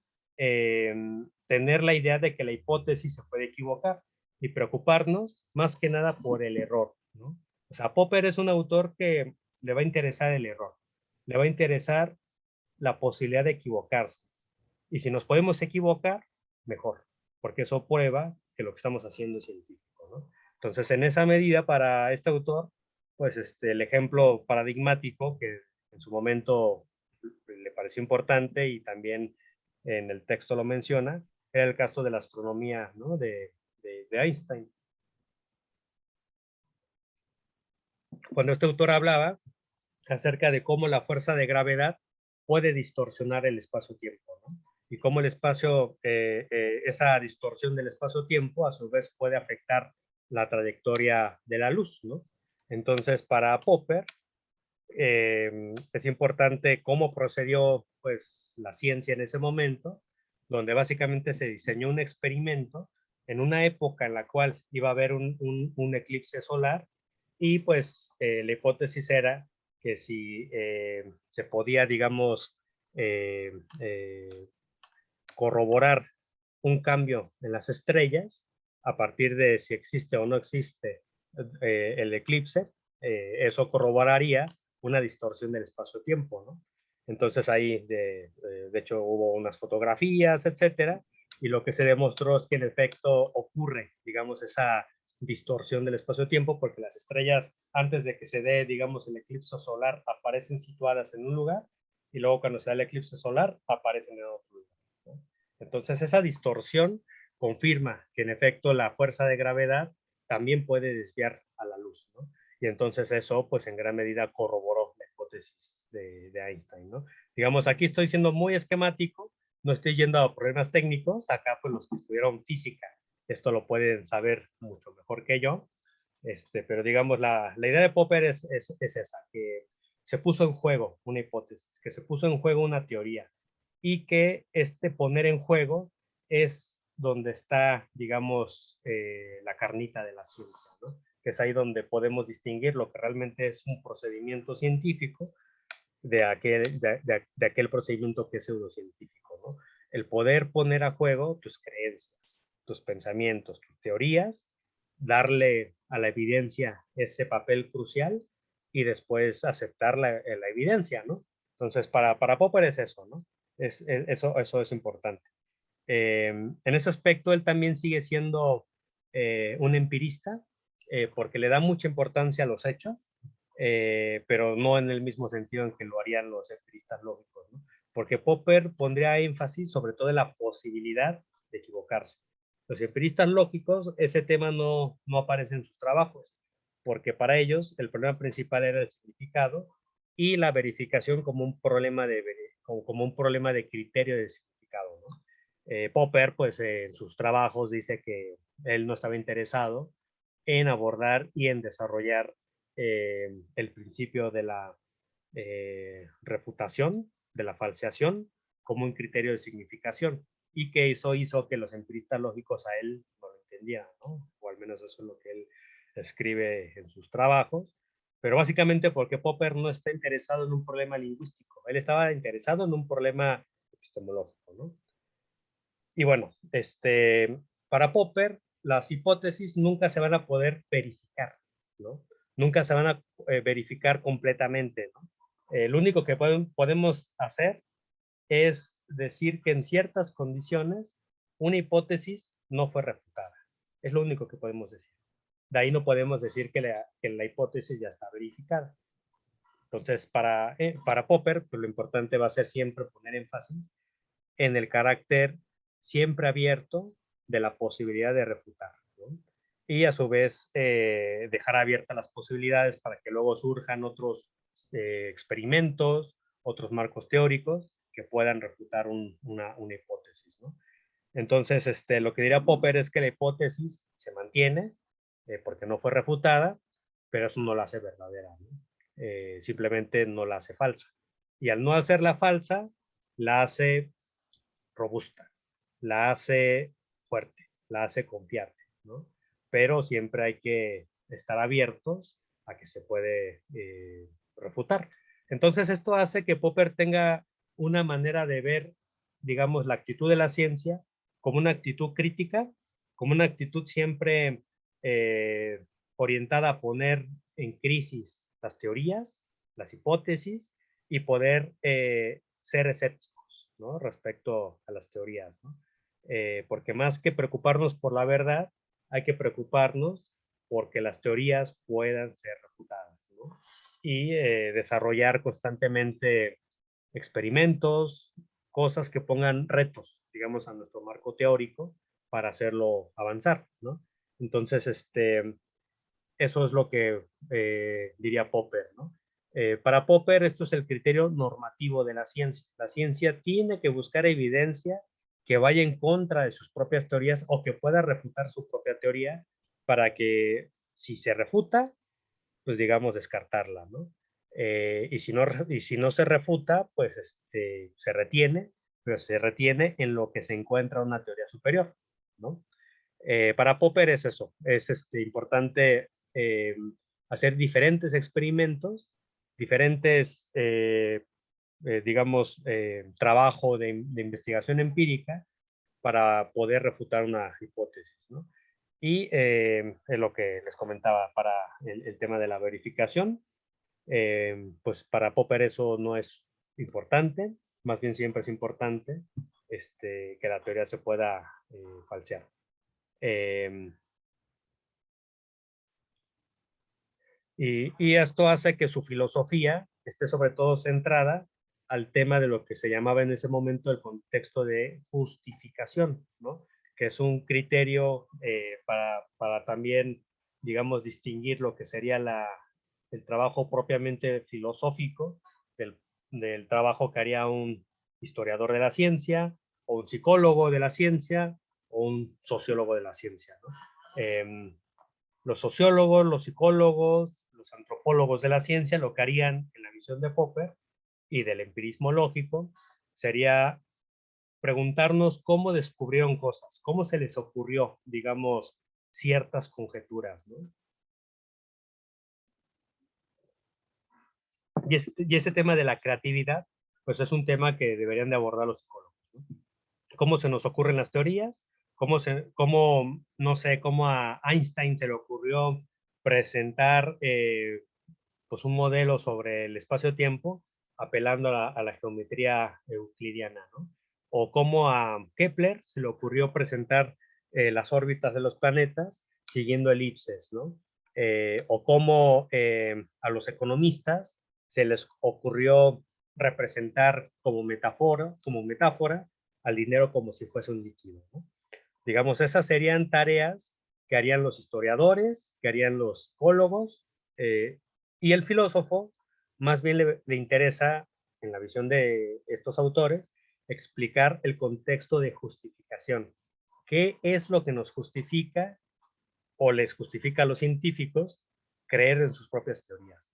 tener la idea de que la hipótesis se puede equivocar y preocuparnos más que nada por el error, ¿no? O sea, Popper es un autor que le va a interesar el error, le va a interesar la posibilidad de equivocarse. Y si nos podemos equivocar, mejor, porque eso prueba que lo que estamos haciendo es científico, ¿no? Entonces, en esa medida, para este autor, pues el ejemplo paradigmático que en su momento le pareció importante y también en el texto lo menciona, era el caso de la astronomía, ¿no? de Einstein. Cuando este autor hablaba acerca de cómo la fuerza de gravedad puede distorsionar el espacio-tiempo, ¿no? Y cómo el espacio, esa distorsión del espacio-tiempo, a su vez puede afectar la trayectoria de la luz, ¿no? Entonces, para Popper, es importante cómo procedió, pues, la ciencia en ese momento, donde básicamente se diseñó un experimento en una época en la cual iba a haber un eclipse solar y pues la hipótesis era que si se podía, digamos, eh, eh, corroborar un cambio en las estrellas a partir de si existe o no existe el eclipse, eso corroboraría una distorsión del espacio-tiempo, ¿no? Entonces ahí, de hecho, hubo unas fotografías, etcétera, y lo que se demostró es que en efecto ocurre, digamos, esa distorsión del espacio-tiempo, porque las estrellas, antes de que se dé, digamos, el eclipse solar, aparecen situadas en un lugar, y luego cuando se da el eclipse solar, aparecen en otro lugar, ¿no? Entonces, esa distorsión confirma que en efecto la fuerza de gravedad también puede desviar a la luz, ¿no? Y entonces eso, pues en gran medida corroboró la hipótesis de Einstein, ¿no? Digamos, aquí estoy siendo muy esquemático, no estoy yendo a problemas técnicos, acá pues los que estudiaron física, esto lo pueden saber mucho mejor que yo, pero digamos, la idea de Popper es esa, que se puso en juego una hipótesis, que se puso en juego una teoría, y que poner en juego es donde está, digamos, la carnita de la ciencia, ¿no? Que es ahí donde podemos distinguir lo que realmente es un procedimiento científico de aquel procedimiento que es pseudocientífico, ¿no? El poder poner a juego tus creencias, tus pensamientos, tus teorías, darle a la evidencia ese papel crucial y después aceptar la evidencia, ¿no? Entonces, para Popper es eso, ¿no? Eso es importante. En ese aspecto, él también sigue siendo un empirista, porque le da mucha importancia a los hechos, pero no en el mismo sentido en que lo harían los empiristas lógicos, ¿no? Porque Popper pondría énfasis sobre todo en la posibilidad de equivocarse. Los empiristas lógicos, ese tema no aparece en sus trabajos, porque para ellos el problema principal era el significado y la verificación como un problema como un problema de criterio de significado, ¿no? Popper, pues en sus trabajos dice que él no estaba interesado en abordar y en desarrollar el principio de la refutación, de la falseación, como un criterio de significación, y que eso hizo que los empiristas lógicos a él no lo entendieran, ¿no? O al menos eso es lo que él escribe en sus trabajos, pero básicamente porque Popper no está interesado en un problema lingüístico, él estaba interesado en un problema epistemológico, ¿no? Y bueno, para Popper, las hipótesis nunca se van a poder verificar, ¿no? Nunca se van a verificar completamente, ¿no? Lo único que podemos hacer es decir que en ciertas condiciones una hipótesis no fue refutada. Es lo único que podemos decir. De ahí no podemos decir que la hipótesis ya está verificada. Entonces, para Popper, pues lo importante va a ser siempre poner énfasis en el carácter siempre abierto de la posibilidad de refutar, ¿no? Y a su vez dejar abiertas las posibilidades para que luego surjan otros experimentos, otros marcos teóricos que puedan refutar una hipótesis, ¿no? Entonces, lo que diría Popper es que la hipótesis se mantiene porque no fue refutada, pero eso no la hace verdadera, ¿no? Simplemente no la hace falsa. Y al no hacerla falsa, la hace robusta, la hace fuerte, la hace confiable, ¿no? Pero siempre hay que estar abiertos a que se puede refutar. Entonces, esto hace que Popper tenga una manera de ver, digamos, la actitud de la ciencia como una actitud crítica, como una actitud siempre eh, orientada a poner en crisis las teorías, las hipótesis y poder ser escépticos, ¿no? Respecto a las teorías, ¿no? Porque más que preocuparnos por la verdad, hay que preocuparnos porque las teorías puedan ser refutadas, ¿no? Y desarrollar constantemente experimentos, cosas que pongan retos, digamos, a nuestro marco teórico para hacerlo avanzar, ¿no? Entonces, eso es lo que diría Popper, ¿no? Para Popper, esto es el criterio normativo de la ciencia. La ciencia tiene que buscar evidencia que vaya en contra de sus propias teorías o que pueda refutar su propia teoría para que, si se refuta, pues digamos descartarla, ¿no? Y si no se refuta, pues se retiene, pero se retiene en lo que se encuentra una teoría superior, ¿no? Para Popper es eso, es importante hacer diferentes experimentos, diferentes, digamos, trabajo de investigación empírica para poder refutar una hipótesis, ¿no? Y es lo que les comentaba para el tema de la verificación, pues para Popper eso no es importante, más bien siempre es importante que la teoría se pueda falsear. Eh, y esto hace que su filosofía esté sobre todo centrada al tema de lo que se llamaba en ese momento el contexto de justificación, ¿no? Que es un criterio para también, digamos, distinguir lo que sería el trabajo propiamente filosófico del trabajo que haría un historiador de la ciencia, o un psicólogo de la ciencia, o un sociólogo de la ciencia, ¿no? Los sociólogos, los psicólogos, los antropólogos de la ciencia, lo que harían en la visión de Popper y del empirismo lógico, sería preguntarnos cómo descubrieron cosas, cómo se les ocurrió, digamos, ciertas conjeturas, ¿no? Y ese tema de la creatividad, pues es un tema que deberían de abordar los psicólogos, ¿no? Cómo se nos ocurren las teorías, no sé, cómo a Einstein se le ocurrió presentar pues un modelo sobre el espacio-tiempo apelando a la geometría euclidiana, ¿no? O cómo a Kepler se le ocurrió presentar las órbitas de los planetas siguiendo elipses, ¿no? O cómo a los economistas se les ocurrió representar como metáfora al dinero como si fuese un líquido, ¿no? Digamos, esas serían tareas que harían los historiadores, que harían los psicólogos, y el filósofo más bien le interesa, en la visión de estos autores, explicar el contexto de justificación. ¿Qué es lo que nos justifica o les justifica a los científicos creer en sus propias teorías?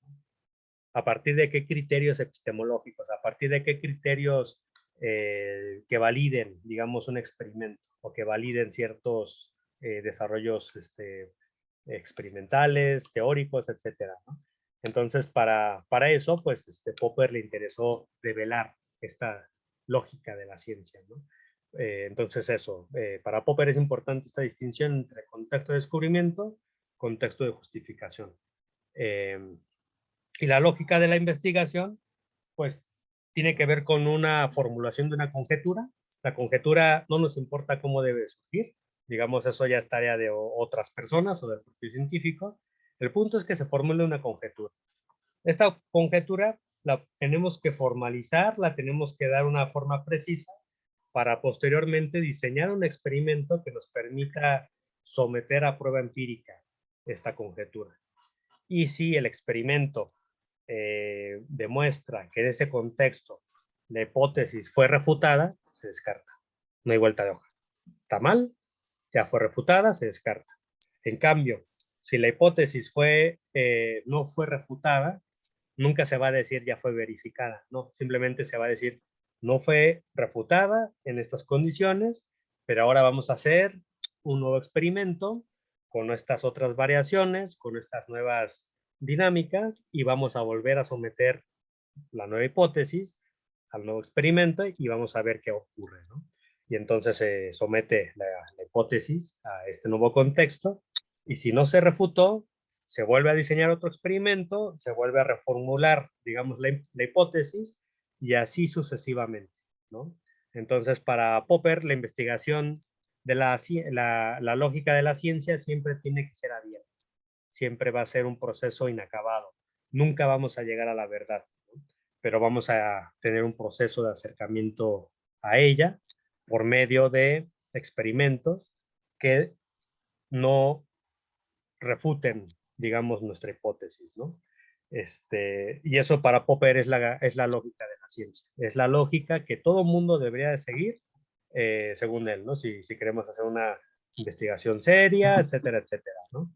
¿A partir de qué criterios epistemológicos? ¿A partir de qué criterios que validen, digamos, un experimento o que validen ciertos desarrollos experimentales, teóricos, etcétera, ¿no? Entonces, para eso, pues, Popper le interesó develar esta lógica de la ciencia, ¿no? Entonces, eso, para Popper es importante esta distinción entre contexto de descubrimiento, contexto de justificación. Eh, y la lógica de la investigación, pues, tiene que ver con una formulación de una conjetura. La conjetura no nos importa cómo debe surgir, digamos, eso ya es tarea de otras personas o del propio científico. El punto es que se formule una conjetura. Esta conjetura la tenemos que formalizar, la tenemos que dar una forma precisa para posteriormente diseñar un experimento que nos permita someter a prueba empírica esta conjetura. Y si el experimento demuestra que en ese contexto la hipótesis fue refutada, se descarta. No hay vuelta de hoja. Está mal, ya fue refutada, se descarta. En cambio, si la hipótesis no fue refutada, nunca se va a decir ya fue verificada, no, simplemente se va a decir no fue refutada en estas condiciones, pero ahora vamos a hacer un nuevo experimento con estas otras variaciones, con estas nuevas dinámicas y vamos a volver a someter la nueva hipótesis al nuevo experimento y vamos a ver qué ocurre, ¿no? Y entonces se somete la hipótesis a este nuevo contexto y si no se refutó, se vuelve a diseñar otro experimento, se vuelve a reformular, digamos, la hipótesis y así sucesivamente, ¿no? Entonces, para Popper, la investigación de la lógica de la ciencia siempre tiene que ser abierta, siempre va a ser un proceso inacabado, nunca vamos a llegar a la verdad, ¿no? Pero vamos a tener un proceso de acercamiento a ella por medio de experimentos que no refuten, digamos, nuestra hipótesis, ¿no? Y eso para Popper es la lógica de la ciencia. Es la lógica que todo mundo debería de seguir, según él, ¿no? Si queremos hacer una investigación seria, etcétera, etcétera, ¿no?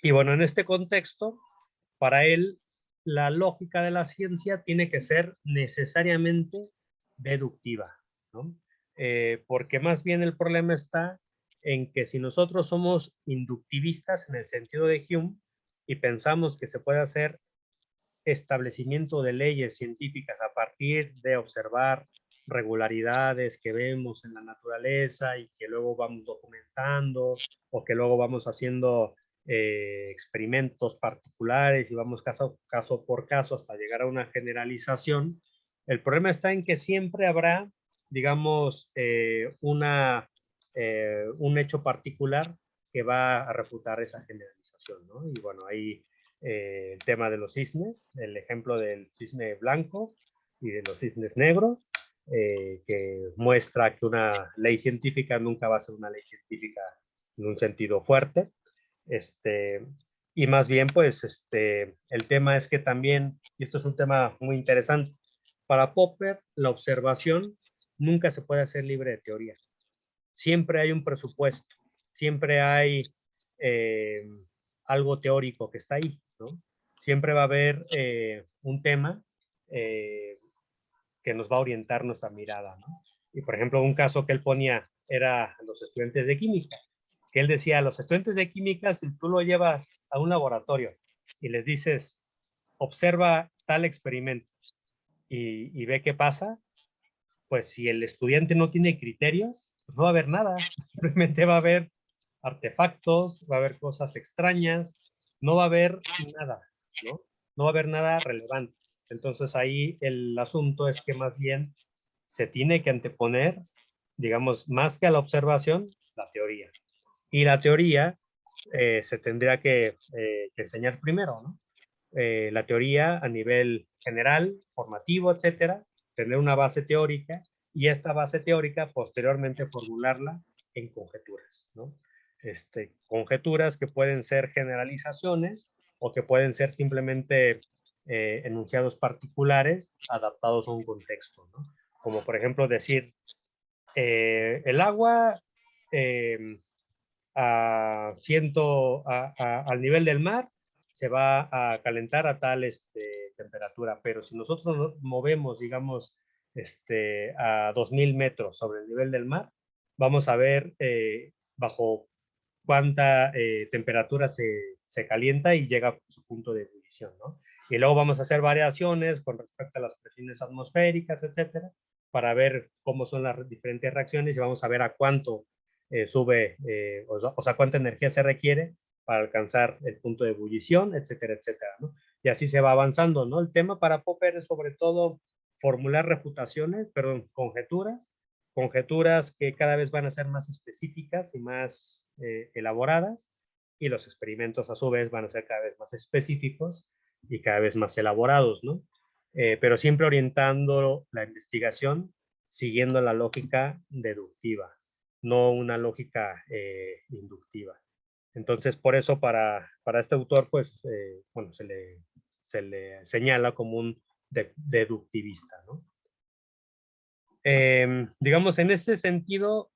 Y bueno, en este contexto, para él, la lógica de la ciencia tiene que ser necesariamente deductiva, ¿no? Porque más bien el problema está en que si nosotros somos inductivistas en el sentido de Hume y pensamos que se puede hacer establecimiento de leyes científicas a partir de observar regularidades que vemos en la naturaleza y que luego vamos documentando o que luego vamos haciendo experimentos particulares y vamos caso por caso hasta llegar a una generalización. El problema está en que siempre habrá, digamos, un hecho particular que va a refutar esa generalización, ¿no? Y bueno, ahí el tema de los cisnes, el ejemplo del cisne blanco y de los cisnes negros, que muestra que una ley científica nunca va a ser una ley científica en un sentido fuerte. Y más bien, pues, el tema es que también, y esto es un tema muy interesante, para Popper, la observación nunca se puede hacer libre de teoría. Siempre hay un presupuesto, siempre hay eh, algo teórico que está ahí, ¿no? Siempre va a haber un tema que nos va a orientar nuestra mirada, ¿no? Y por ejemplo, un caso que él ponía era los estudiantes de química, que él decía, los estudiantes de química, si tú lo llevas a un laboratorio y les dices, observa tal experimento y ve qué pasa, pues si el estudiante no tiene criterios, pues no va a haber nada, simplemente va a haber artefactos, va a haber cosas extrañas, no va a haber nada, ¿no? No va a haber nada relevante. Entonces ahí el asunto es que más bien se tiene que anteponer, digamos, más que a la observación, la teoría. Y la teoría se tendría que enseñar primero, ¿no? La teoría a nivel general, formativo, etcétera, tener una base teórica y esta base teórica posteriormente formularla en conjeturas, ¿no? Conjeturas que pueden ser generalizaciones o que pueden ser simplemente enunciados particulares adaptados a un contexto, ¿no? Como por ejemplo decir, el agua eh, al nivel del mar se va a calentar a tal temperatura, pero si nosotros nos movemos, digamos, a 2000 metros sobre el nivel del mar, vamos a ver bajo cuánta temperatura se calienta y llega a su punto de ebullición, ¿no? Y luego vamos a hacer variaciones con respecto a las presiones atmosféricas, etcétera, para ver cómo son las diferentes reacciones y vamos a ver a cuánto sube, o sea, cuánta energía se requiere para alcanzar el punto de ebullición, etcétera, etcétera, ¿no? Y así se va avanzando, ¿no? El tema para Popper es sobre todo formular conjeturas que cada vez van a ser más específicas y más elaboradas, y los experimentos a su vez van a ser cada vez más específicos y cada vez más elaborados, ¿no? Pero siempre orientando la investigación siguiendo la lógica deductiva, no una lógica inductiva. Entonces, por eso para este autor, pues, bueno, se le señala como un deductivista, ¿no? Digamos, en ese sentido,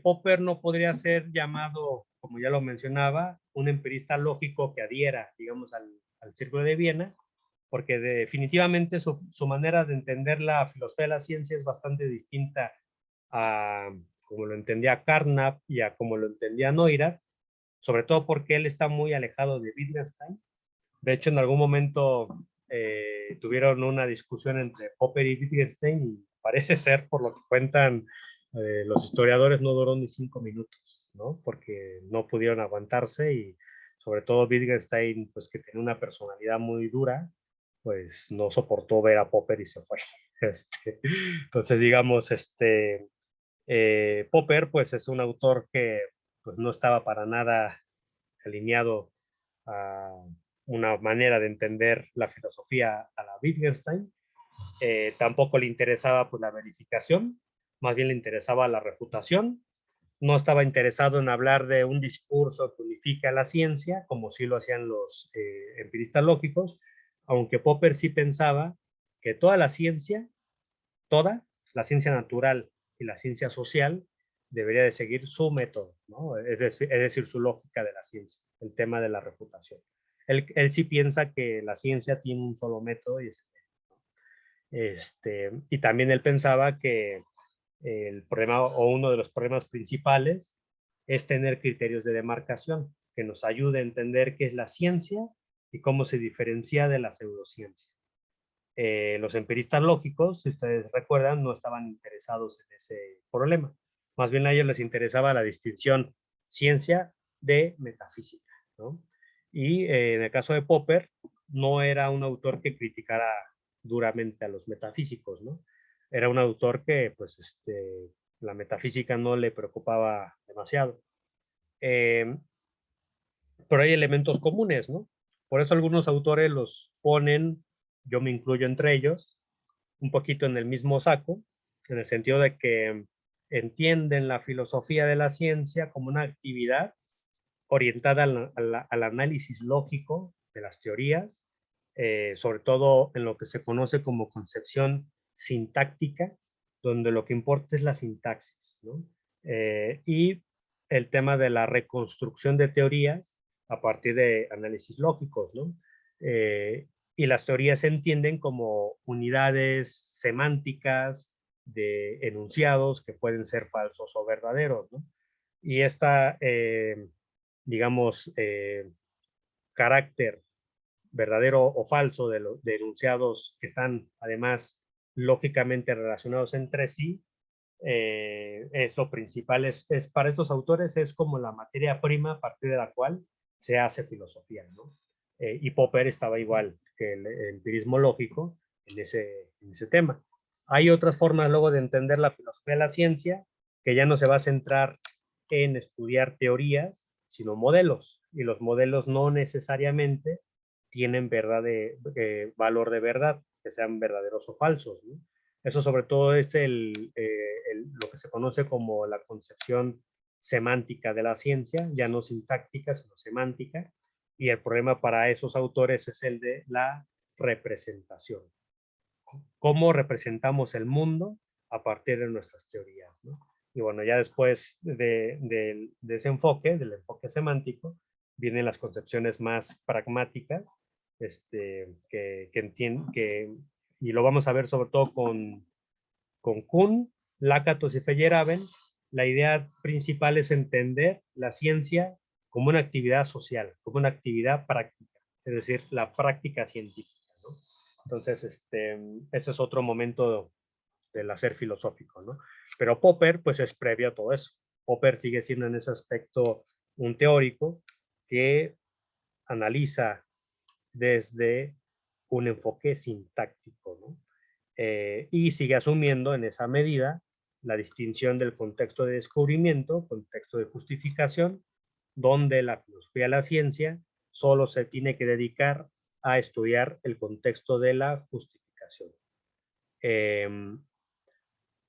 Popper no podría ser llamado, como ya lo mencionaba, un empirista lógico que adhiera, digamos, al Círculo de Viena, porque definitivamente su manera de entender la filosofía de la ciencia es bastante distinta a como lo entendía Carnap y a como lo entendía Neurath, sobre todo porque él está muy alejado de Wittgenstein. De hecho, en algún momento tuvieron una discusión entre Popper y Wittgenstein y parece ser, por lo que cuentan los historiadores, no duró ni 5 minutos, ¿no? Porque no pudieron aguantarse y sobre todo Wittgenstein, pues que tenía una personalidad muy dura, pues no soportó ver a Popper y se fue. Entonces, digamos, Popper, pues es un autor que pues, no estaba para nada alineado a una manera de entender la filosofía a la Wittgenstein. Tampoco le interesaba pues, la verificación, más bien le interesaba la refutación. No estaba interesado en hablar de un discurso que unifica la ciencia, como sí lo hacían los empiristas lógicos, aunque Popper sí pensaba que toda la ciencia, toda la ciencia natural y la ciencia social, debería de seguir su método, ¿no? Es decir, su lógica de la ciencia, el tema de la refutación. Él sí piensa que la ciencia tiene un solo método y es y también él pensaba que el problema o uno de los problemas principales es tener criterios de demarcación que nos ayude a entender qué es la ciencia y cómo se diferencia de la pseudociencia. Los empiristas lógicos, si ustedes recuerdan, no estaban interesados en ese problema. Más bien a ellos les interesaba la distinción ciencia de metafísica, ¿no? Y en el caso de Popper, no era un autor que criticara duramente a los metafísicos, ¿no? Era un autor que, pues, la metafísica no le preocupaba demasiado. Pero hay elementos comunes, ¿no? Por eso algunos autores los ponen, yo me incluyo entre ellos, un poquito en el mismo saco, en el sentido de que entienden la filosofía de la ciencia como una actividad orientada al análisis lógico de las teorías, sobre todo en lo que se conoce como concepción sintáctica, donde lo que importa es la sintaxis, ¿no? Y el tema de la reconstrucción de teorías a partir de análisis lógicos, ¿no? Y las teorías se entienden como unidades semánticas de enunciados que pueden ser falsos o verdaderos, ¿no? Y esta, digamos, carácter verdadero o falso de enunciados que están además lógicamente relacionados entre sí, es lo principal, para estos autores es como la materia prima a partir de la cual se hace filosofía, ¿no? Y Popper estaba igual que el empirismo lógico en ese tema. Hay otras formas luego de entender la filosofía de la ciencia que ya no se va a centrar en estudiar teorías, sino modelos, y los modelos no necesariamente tienen valor de verdad, que sean verdaderos o falsos, ¿no? Eso sobre todo es lo que se conoce como la concepción semántica de la ciencia, ya no sintáctica, sino semántica, y el problema para esos autores es el de la representación. ¿Cómo representamos el mundo a partir de nuestras teorías, ¿no? Y bueno, ya después de ese enfoque, del enfoque semántico, vienen las concepciones más pragmáticas, y lo vamos a ver sobre todo con Kuhn, Lakatos y Feyerabend. La idea principal es entender la ciencia como una actividad social, como una actividad práctica, es decir, la práctica científica, ¿no? Entonces, ese es otro momento del hacer filosófico, ¿no? Pero Popper, pues es previo a todo eso. Popper sigue siendo en ese aspecto un teórico que analiza desde un enfoque sintáctico, ¿no? Y sigue asumiendo en esa medida la distinción del contexto de descubrimiento, contexto de justificación, donde la filosofía de la ciencia solo se tiene que dedicar a estudiar el contexto de la justificación.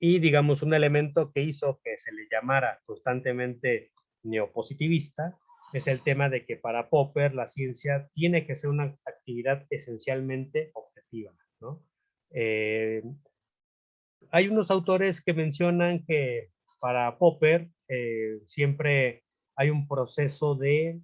Y digamos un elemento que hizo que se le llamara constantemente neopositivista es el tema de que para Popper la ciencia tiene que ser una actividad esencialmente objetiva, ¿no? Hay unos autores que mencionan que para Popper siempre hay un proceso de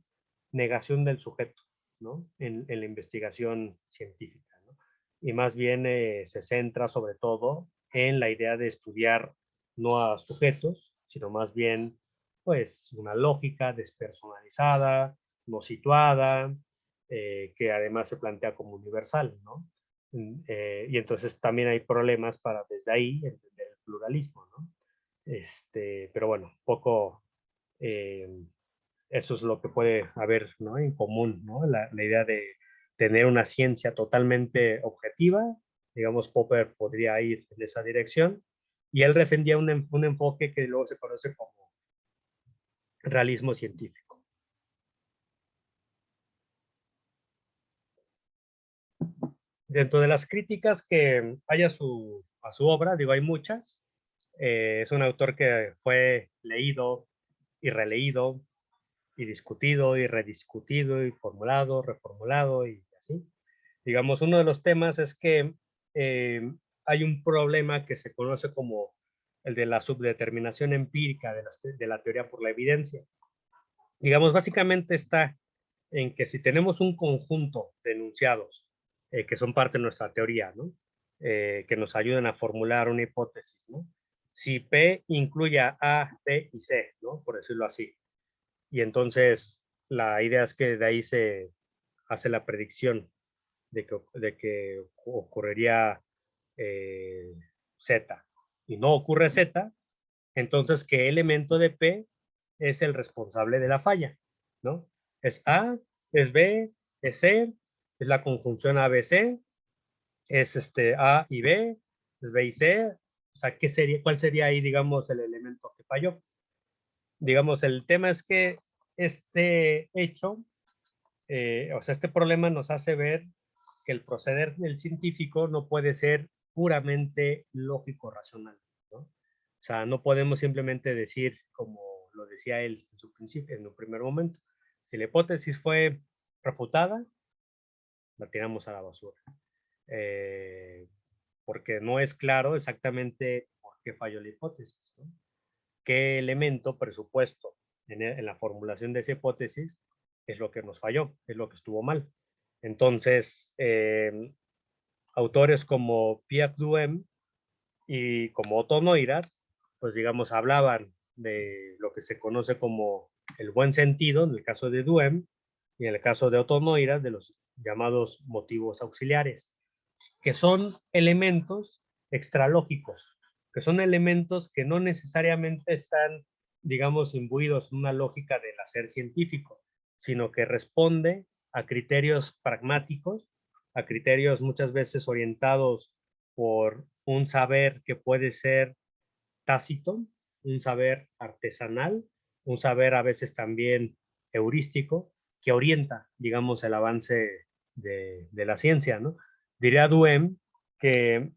negación del sujeto, ¿no? En la investigación científica, ¿no? Y más bien se centra sobre todo en la idea de estudiar no a sujetos, sino más bien pues una lógica despersonalizada, no situada, que además se plantea como universal, ¿no? Y entonces también hay problemas para desde ahí entender el pluralismo, ¿no? Pero bueno, poco eh, eso es lo que puede haber, ¿no? En común, ¿no? La idea de tener una ciencia totalmente objetiva, digamos, Popper podría ir en esa dirección, y él defendía un enfoque que luego se conoce como realismo científico. Dentro de las críticas que hay a su obra, digo, hay muchas. Es un autor que fue leído y releído y discutido y rediscutido y formulado, reformulado y así. Digamos, uno de los temas es que hay un problema que se conoce como el de la subdeterminación empírica de la teoría por la evidencia. Digamos, básicamente está en que si tenemos un conjunto de enunciados que son parte de nuestra teoría, ¿no? Que nos ayudan a formular una hipótesis, ¿no? Si P incluye a, B y C, ¿no? Por decirlo así. Y entonces la idea es que de ahí se hace la predicción de que ocurriría Z y no ocurre Z, entonces ¿qué elemento de P es el responsable de la falla? ¿No? ¿Es A? ¿Es B? ¿Es C? ¿Es la conjunción ABC? ¿Es A y B? ¿Es B y C? O sea, ¿qué sería, ¿cuál sería ahí, digamos, el elemento que falló? Digamos, el tema es que este hecho, o sea, este problema nos hace ver que el proceder del científico no puede ser puramente lógico racional, ¿no? O sea, no podemos simplemente decir, como lo decía él en su principio, en un primer momento, si la hipótesis fue refutada, la tiramos a la basura. Eh, porque no es claro exactamente por qué falló la hipótesis, ¿no? Qué elemento presupuesto en la formulación de esa hipótesis es lo que nos falló, es lo que estuvo mal. Entonces, autores como Pierre Duhem y como Otto Neurath, pues digamos, hablaban de lo que se conoce como el buen sentido, en el caso de Duhem, y en el caso de Otto Neurath, de los llamados motivos auxiliares, que son elementos extralógicos, que son elementos que no necesariamente están, digamos, imbuidos en una lógica del hacer científico, sino que responde a criterios pragmáticos, a criterios muchas veces orientados por un saber que puede ser tácito, un saber artesanal, un saber a veces también heurístico, que orienta, digamos, el avance de la ciencia, ¿no? Diría Duhem que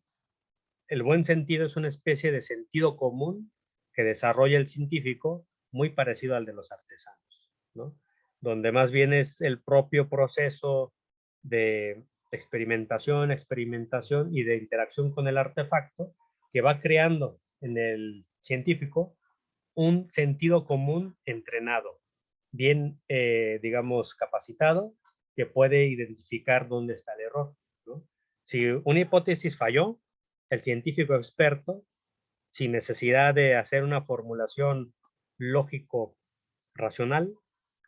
el buen sentido es una especie de sentido común que desarrolla el científico muy parecido al de los artesanos, ¿no? Donde más bien es el propio proceso de experimentación y de interacción con el artefacto que va creando en el científico un sentido común entrenado, bien, digamos, capacitado, que puede identificar dónde está el error, ¿no? Si una hipótesis falló, el científico experto, sin necesidad de hacer una formulación lógico-racional,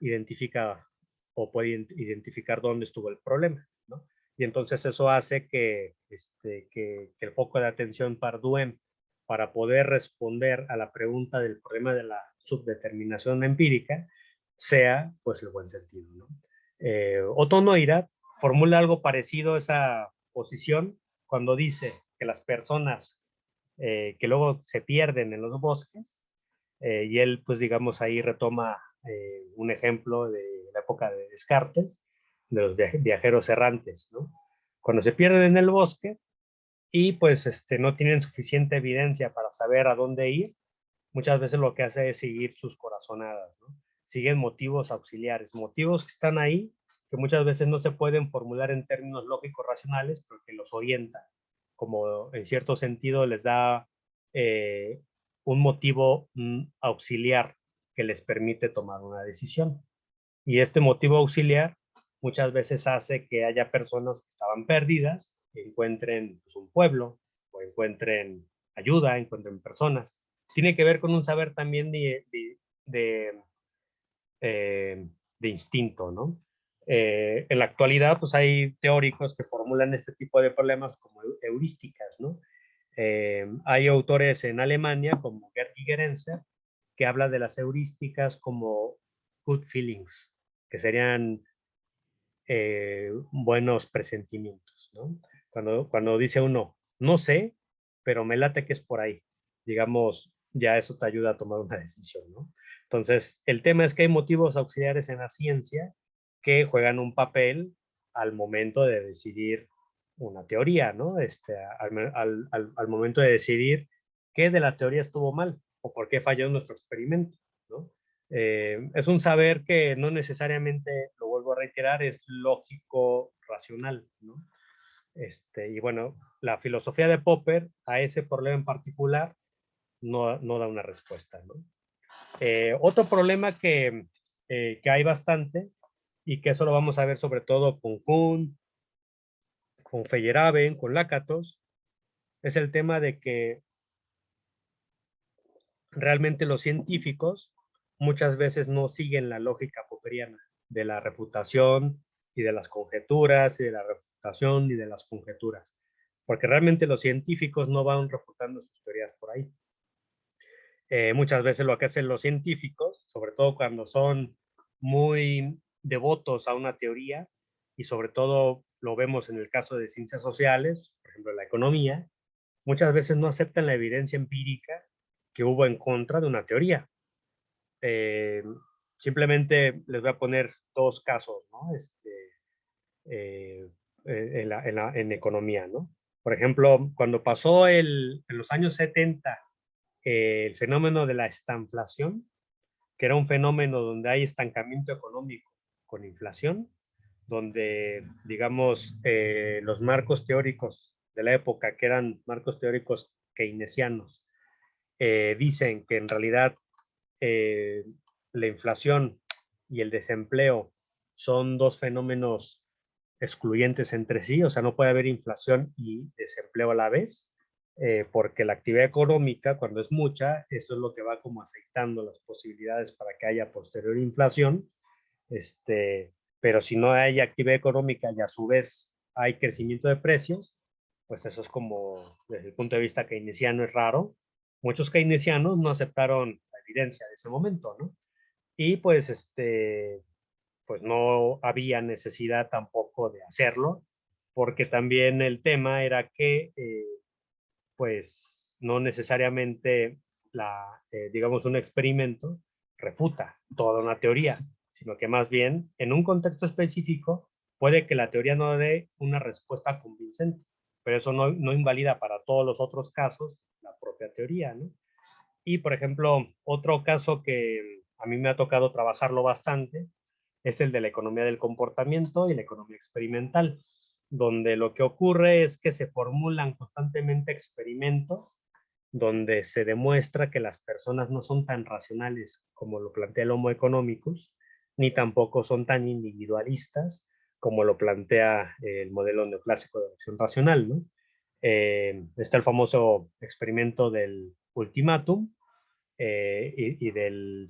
identifica o puede identificar dónde estuvo el problema, ¿no? Y entonces eso hace que el foco de atención para Duhem, para poder responder a la pregunta del problema de la subdeterminación empírica, sea pues el buen sentido, ¿no? Otto Neurath formula algo parecido a esa posición cuando dice que las personas que luego se pierden en los bosques, y él, pues digamos, ahí retoma un ejemplo de la época de Descartes, de los viajeros errantes, ¿no? Cuando se pierden en el bosque, y pues no tienen suficiente evidencia para saber a dónde ir, muchas veces lo que hace es seguir sus corazonadas, ¿no? Siguen motivos auxiliares, motivos que están ahí, que muchas veces no se pueden formular en términos lógicos racionales, pero que los orientan, como en cierto sentido les da un motivo auxiliar que les permite tomar una decisión. Y este motivo auxiliar muchas veces hace que haya personas que estaban perdidas, que encuentren pues, un pueblo, o encuentren ayuda, encuentren personas. Tiene que ver con un saber también de, de instinto, ¿no? En la actualidad, pues hay teóricos que formulan este tipo de problemas como heurísticas, ¿no? Hay autores en Alemania, como Gerd Gigerenzer, que habla de las heurísticas como good feelings, que serían buenos presentimientos, ¿no? Cuando dice uno, no sé, pero me late que es por ahí, digamos, ya eso te ayuda a tomar una decisión, ¿no? Entonces, el tema es que hay motivos auxiliares en la ciencia que juegan un papel al momento de decidir una teoría, ¿no? Al momento de decidir qué de la teoría estuvo mal o por qué falló nuestro experimento, ¿no? Es un saber que no necesariamente, lo vuelvo a reiterar, es lógico, racional, ¿no? Y bueno, la filosofía de Popper a ese problema en particular no da una respuesta, ¿no? Otro problema que hay bastante, y que eso lo vamos a ver sobre todo con Kuhn, con Feyerabend, con Lakatos, es el tema de que realmente los científicos muchas veces no siguen la lógica popperiana de la refutación y de las conjeturas y de la refutación y de las conjeturas, porque realmente los científicos no van refutando sus teorías por ahí. Muchas veces lo que hacen los científicos, sobre todo cuando son muy devotos a una teoría, y sobre todo lo vemos en el caso de ciencias sociales, por ejemplo la economía, muchas veces no aceptan la evidencia empírica que hubo en contra de una teoría. Eh, Simplemente les voy a poner dos casos, ¿no? En economía, ¿no? Por ejemplo, cuando pasó en los años 70 el fenómeno de la estanflación, que era un fenómeno donde hay estancamiento económico con inflación, donde, digamos, los marcos teóricos de la época, que eran marcos teóricos keynesianos, dicen que en realidad eh, la inflación y el desempleo son dos fenómenos excluyentes entre sí, o sea, no puede haber inflación y desempleo a la vez, porque la actividad económica, cuando es mucha, eso es lo que va como aceitando las posibilidades para que haya posterior inflación, pero si no hay actividad económica y a su vez hay crecimiento de precios, pues eso es como, desde el punto de vista keynesiano, es raro. Muchos keynesianos no aceptaron la evidencia de ese momento, ¿no? Y pues, pues no había necesidad tampoco de hacerlo, porque también el tema era que, pues, no necesariamente digamos, un experimento refuta toda una teoría, sino que más bien, en un contexto específico, puede que la teoría no dé una respuesta convincente, pero eso no invalida para todos los otros casos la propia teoría, ¿no? Y, por ejemplo, otro caso que a mí me ha tocado trabajarlo bastante es el de la economía del comportamiento y la economía experimental, donde lo que ocurre es que se formulan constantemente experimentos donde se demuestra que las personas no son tan racionales como lo plantea el Homo economicus, ni tampoco son tan individualistas como lo plantea el modelo neoclásico de elección racional, ¿no? Está el famoso experimento del ultimátum, del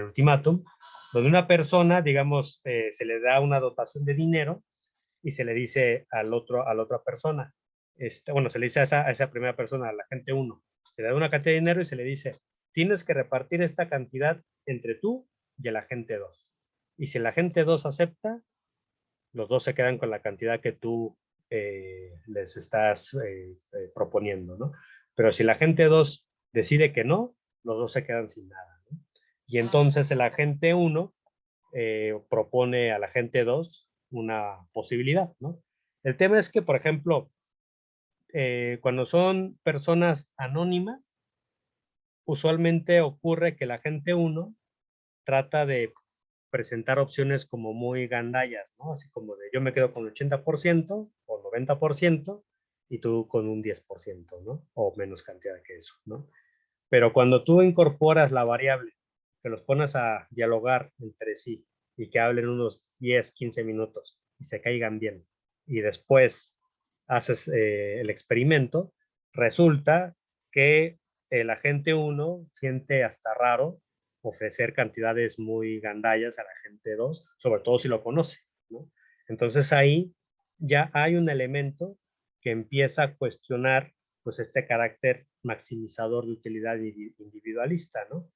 ultimátum, donde una persona, digamos, se le da una dotación de dinero y se le dice a la otra persona, bueno, se le dice a esa primera persona, a la gente 1, se le da una cantidad de dinero y se le dice, tienes que repartir esta cantidad entre tú y el agente 2. Y si el agente 2 acepta, los dos se quedan con la cantidad que tú les estás proponiendo, ¿no? Pero si el agente 2 decide que no, los dos se quedan sin nada, ¿no? Y entonces el agente 1 propone al agente 2 una posibilidad, ¿no? El tema es que, por ejemplo, cuando son personas anónimas, usualmente ocurre que la gente uno trata de presentar opciones como muy gandallas, ¿no? Así como de yo me quedo con el 80% o 90% y tú con un 10%, ¿no? O menos cantidad que eso, ¿no? Pero cuando tú incorporas la variable, que los pones a dialogar entre sí y que hablen unos 10, 15 minutos y se caigan bien, y después haces el experimento, resulta que el agente uno siente hasta raro ofrecer cantidades muy gandallas a la gente 2, sobre todo si lo conoce, ¿no? Entonces ahí ya hay un elemento que empieza a cuestionar pues este carácter maximizador de utilidad individualista, ¿no?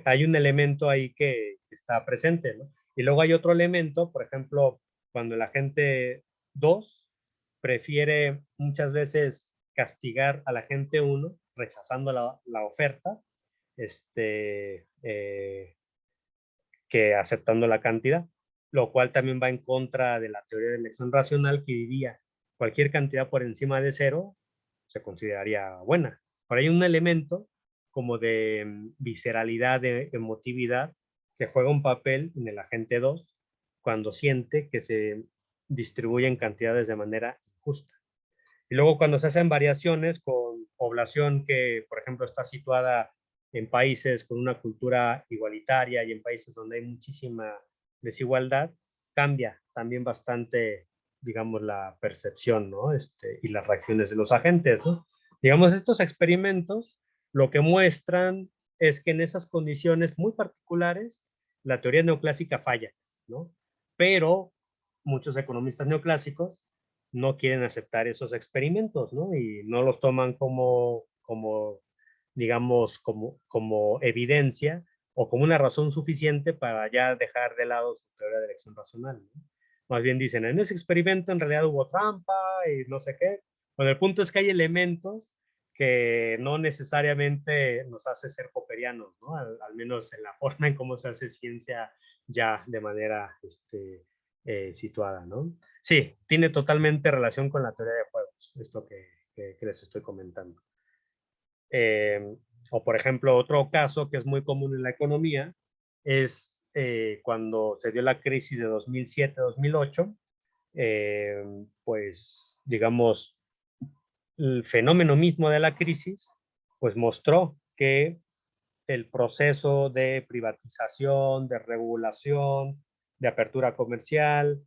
Hay un elemento ahí que está presente, ¿no? Y luego hay otro elemento, por ejemplo, cuando la gente 2 prefiere muchas veces castigar a la gente 1 rechazando la oferta, que aceptando la cantidad, lo cual también va en contra de la teoría de elección racional que diría cualquier cantidad por encima de cero se consideraría buena. Pero hay un elemento como de visceralidad, de emotividad, que juega un papel en el agente 2 cuando siente que se distribuyen cantidades de manera injusta. Y luego cuando se hacen variaciones con población que, por ejemplo, está situada en países con una cultura igualitaria y en países donde hay muchísima desigualdad, cambia también bastante, digamos, la percepción, ¿no? Y las reacciones de los agentes, ¿no? Digamos, estos experimentos lo que muestran es que en esas condiciones muy particulares, la teoría neoclásica falla, ¿no? Pero muchos economistas neoclásicos no quieren aceptar esos experimentos, ¿no? Y no los toman digamos, como evidencia o como una razón suficiente para ya dejar de lado su teoría de elección racional, ¿no? Más bien dicen, en ese experimento en realidad hubo trampa y no sé qué. Bueno, el punto es que hay elementos que no necesariamente nos hace ser popperianos, ¿no? Al menos en la forma en cómo se hace ciencia ya de manera situada, ¿no? Sí, tiene totalmente relación con la teoría de juegos, esto que les estoy comentando. O por ejemplo, otro caso que es muy común en la economía es cuando se dio la crisis de 2007-2008, pues digamos, el fenómeno mismo de la crisis, pues mostró que el proceso de privatización, de regulación, de apertura comercial,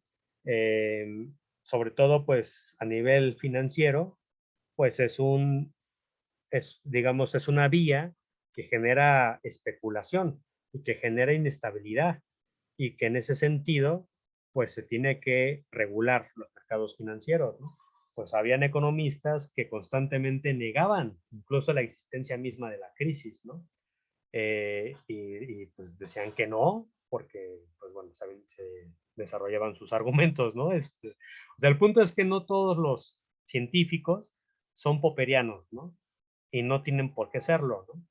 eh, sobre todo pues a nivel financiero, pues digamos, es una vía que genera especulación y que genera inestabilidad y que en ese sentido, pues se tiene que regular los mercados financieros, ¿no? Pues habían economistas que constantemente negaban incluso la existencia misma de la crisis, ¿no? Pues decían que no, porque, pues bueno, se desarrollaban sus argumentos, ¿no? O sea, el punto es que no todos los científicos son popperianos, ¿no? Y no tienen por qué serlo, ¿no?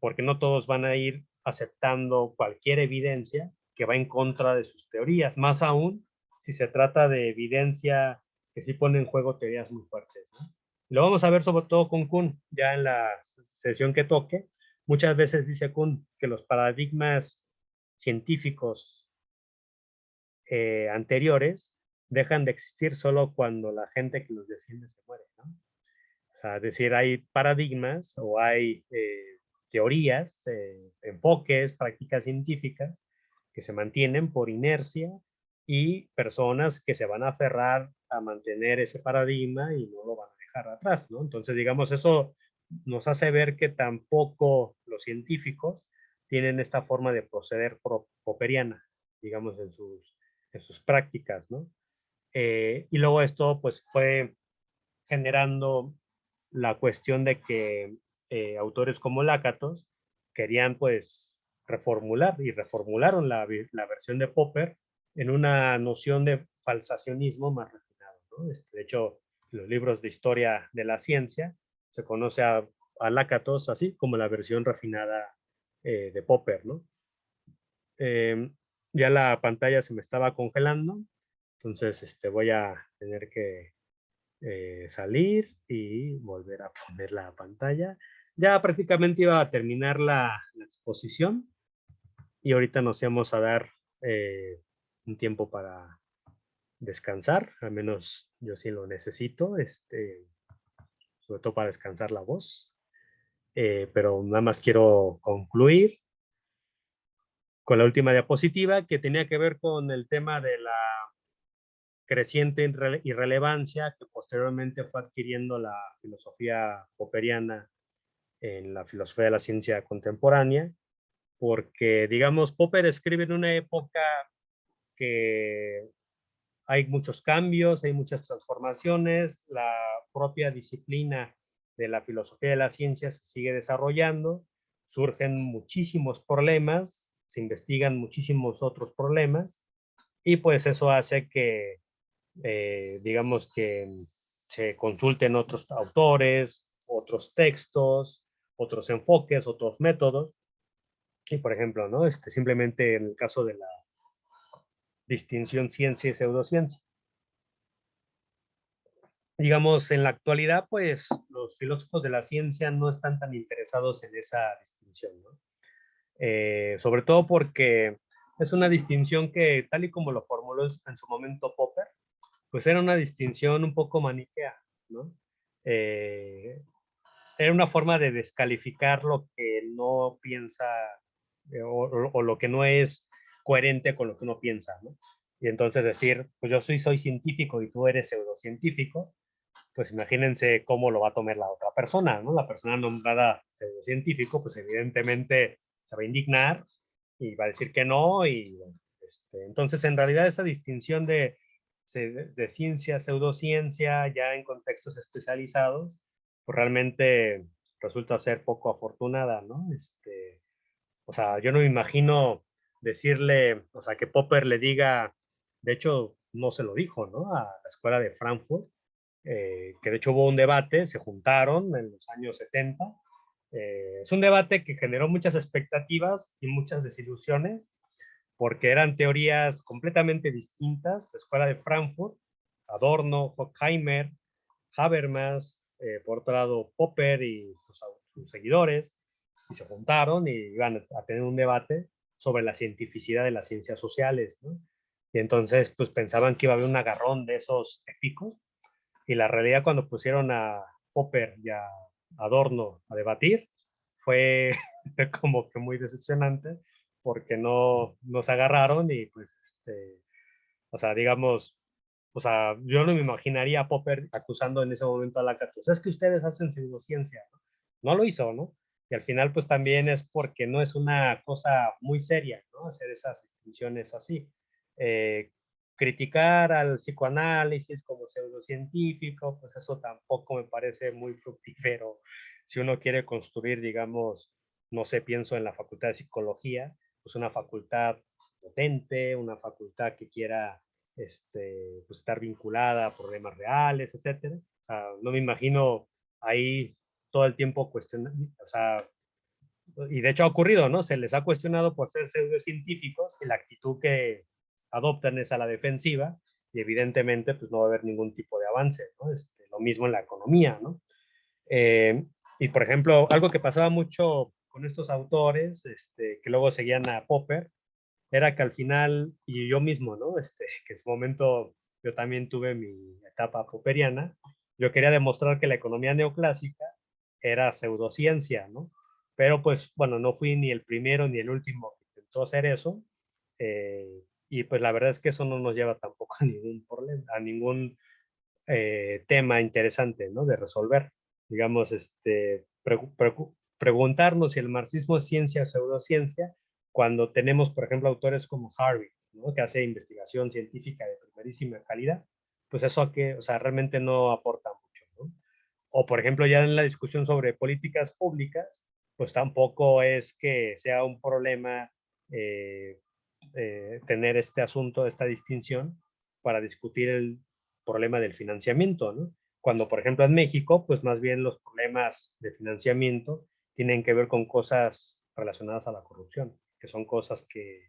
Porque no todos van a ir aceptando cualquier evidencia que va en contra de sus teorías, más aún si se trata de evidencia que sí pone en juego teorías muy fuertes, ¿no? Lo vamos a ver sobre todo con Kuhn, ya en la sesión que toque. Muchas veces dice Kuhn que los paradigmas científicos anteriores dejan de existir solo cuando la gente que los defiende se muere, ¿no? O sea, es decir, hay paradigmas o hay teorías, enfoques, prácticas científicas que se mantienen por inercia y personas que se van a aferrar a mantener ese paradigma y no lo van a dejar atrás, ¿no? Entonces, digamos, eso nos hace ver que tampoco los científicos tienen esta forma de proceder popperiana, digamos, en sus prácticas, ¿no? Y luego esto, pues, fue generando la cuestión de que autores como Lakatos querían pues reformular y reformularon la versión de Popper en una noción de falsacionismo más refinado, ¿no? De hecho, los libros de historia de la ciencia se conoce a Lakatos así como la versión refinada de Popper, ¿no? Eh, ya la pantalla se me estaba congelando, entonces voy a tener que salir y volver a poner la pantalla. Ya prácticamente iba a terminar la exposición y ahorita nos íbamos a dar un tiempo para descansar, al menos yo sí lo necesito, sobre todo para descansar la voz. Pero nada más quiero concluir con la última diapositiva que tenía que ver con el tema de la creciente irrelevancia que posteriormente fue adquiriendo la filosofía popperiana en la filosofía de la ciencia contemporánea, porque, digamos, Popper escribe en una época que hay muchos cambios, hay muchas transformaciones, la propia disciplina de la filosofía de la ciencia se sigue desarrollando, surgen muchísimos problemas, se investigan muchísimos otros problemas y pues eso hace que, digamos que se consulten otros autores, otros textos, otros enfoques, otros métodos. Y por ejemplo, ¿no? Simplemente en el caso de la distinción ciencia y pseudociencia. Digamos, en la actualidad, pues los filósofos de la ciencia no están tan interesados en esa distinción, ¿no? Sobre todo porque es una distinción que, tal y como lo formuló en su momento Popper, pues era una distinción un poco maniquea, ¿no? Eh, Era una forma de descalificar lo que no piensa o lo que no es coherente con lo que uno piensa, ¿no? Y entonces decir, pues yo soy científico y tú eres pseudocientífico, pues imagínense cómo lo va a tomar la otra persona, ¿no? La persona nombrada pseudocientífico, pues evidentemente se va a indignar y va a decir que no. Y entonces, en realidad, esta distinción de ciencia, pseudociencia, ya en contextos especializados, pues realmente resulta ser poco afortunada, ¿no? O sea, yo no me imagino decirle, o sea, que Popper le diga, de hecho, no se lo dijo, ¿no? A la escuela de Frankfurt, que de hecho hubo un debate, se juntaron en los años 70. Es un debate que generó muchas expectativas y muchas desilusiones, porque eran teorías completamente distintas. La escuela de Frankfurt, Adorno, Horkheimer, Habermas, por otro lado Popper y sus seguidores, y se juntaron y iban a tener un debate sobre la cientificidad de las ciencias sociales, ¿no? Y entonces, pues pensaban que iba a haber un agarrón de esos épicos, y la realidad cuando pusieron a Popper y a Adorno a debatir fue como que muy decepcionante, porque no se agarraron y pues, o sea, digamos, o sea, yo no me imaginaría a Popper acusando en ese momento a Lacazette, es que ustedes hacen pseudociencia, ¿no? No lo hizo, ¿no? Y al final, pues también es porque no es una cosa muy seria, ¿no? Hacer esas distinciones así. Eh, Criticar al psicoanálisis como pseudocientífico, pues eso tampoco me parece muy fructífero. Si uno quiere construir, digamos, no sé, pienso en la facultad de psicología, pues una facultad potente, una facultad que quiera pues estar vinculada a problemas reales, etcétera. O sea, no me imagino ahí todo el tiempo cuestionando, o sea, y de hecho ha ocurrido, ¿no? Se les ha cuestionado por ser pseudocientíficos y la actitud que adoptan es a la defensiva y evidentemente pues no va a haber ningún tipo de avance, ¿no? Lo mismo en la economía, ¿no? Eh, y por ejemplo, algo que pasaba mucho con estos autores, que luego seguían a Popper, era que al final, y yo mismo, ¿no? Que en su momento yo también tuve mi etapa popperiana, yo quería demostrar que la economía neoclásica era pseudociencia, ¿no? Pero pues, bueno, no fui ni el primero ni el último que intentó hacer eso, y pues la verdad es que eso no nos lleva tampoco a ningún problema, a ningún tema interesante, ¿no? De resolver. Digamos, preguntarnos si el marxismo es ciencia o pseudociencia, cuando tenemos, por ejemplo, autores como Harvey, ¿no? Que hace investigación científica de primerísima calidad, pues eso que, o sea, realmente no aporta mucho, ¿no? O, por ejemplo, ya en la discusión sobre políticas públicas, pues tampoco es que sea un problema eh, tener este asunto, esta distinción, para discutir el problema del financiamiento, ¿no? Cuando, por ejemplo, en México, pues más bien los problemas de financiamiento tienen que ver con cosas relacionadas a la corrupción, que son cosas que,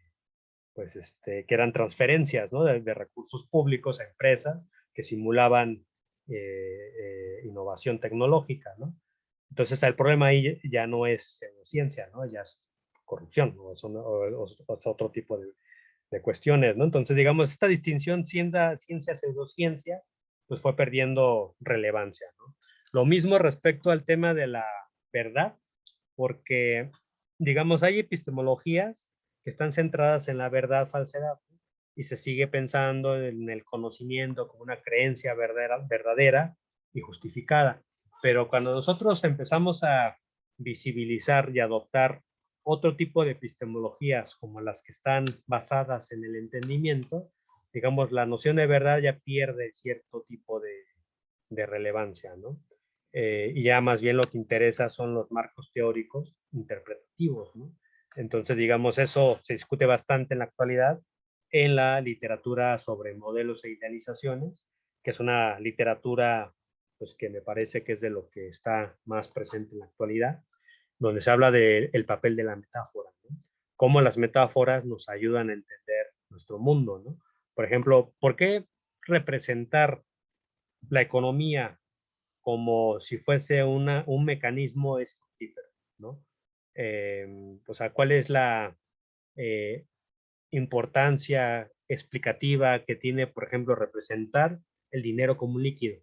pues, que eran transferencias, ¿no? De recursos públicos a empresas que simulaban innovación tecnológica, ¿no? Entonces el problema ahí ya no es ciencia, ¿no? Ya es corrupción, ¿no? Es otro tipo de cuestiones, ¿no? Entonces, digamos, esta distinción ciencia, pseudociencia, pues fue perdiendo relevancia, ¿no? Lo mismo respecto al tema de la verdad, porque, digamos, hay epistemologías que están centradas en la verdad, falsedad, ¿no? Y se sigue pensando en el conocimiento como una creencia verdadera y justificada. Pero cuando nosotros empezamos a visibilizar y adoptar otro tipo de epistemologías como las que están basadas en el entendimiento, digamos, la noción de verdad ya pierde cierto tipo de relevancia, ¿no? Y ya más bien lo que interesa son los marcos teóricos interpretativos, ¿no? Entonces, digamos, eso se discute bastante en la actualidad en la literatura sobre modelos e idealizaciones, que es una literatura pues, que me parece que es de lo que está más presente en la actualidad, donde se habla del papel de la metáfora, ¿no? Cómo las metáforas nos ayudan a entender nuestro mundo, ¿no? Por ejemplo, ¿por qué representar la economía como si fuese un mecanismo es fructífero, ¿no? O sea, ¿cuál es la eh, importancia explicativa que tiene, por ejemplo, representar el dinero como un líquido?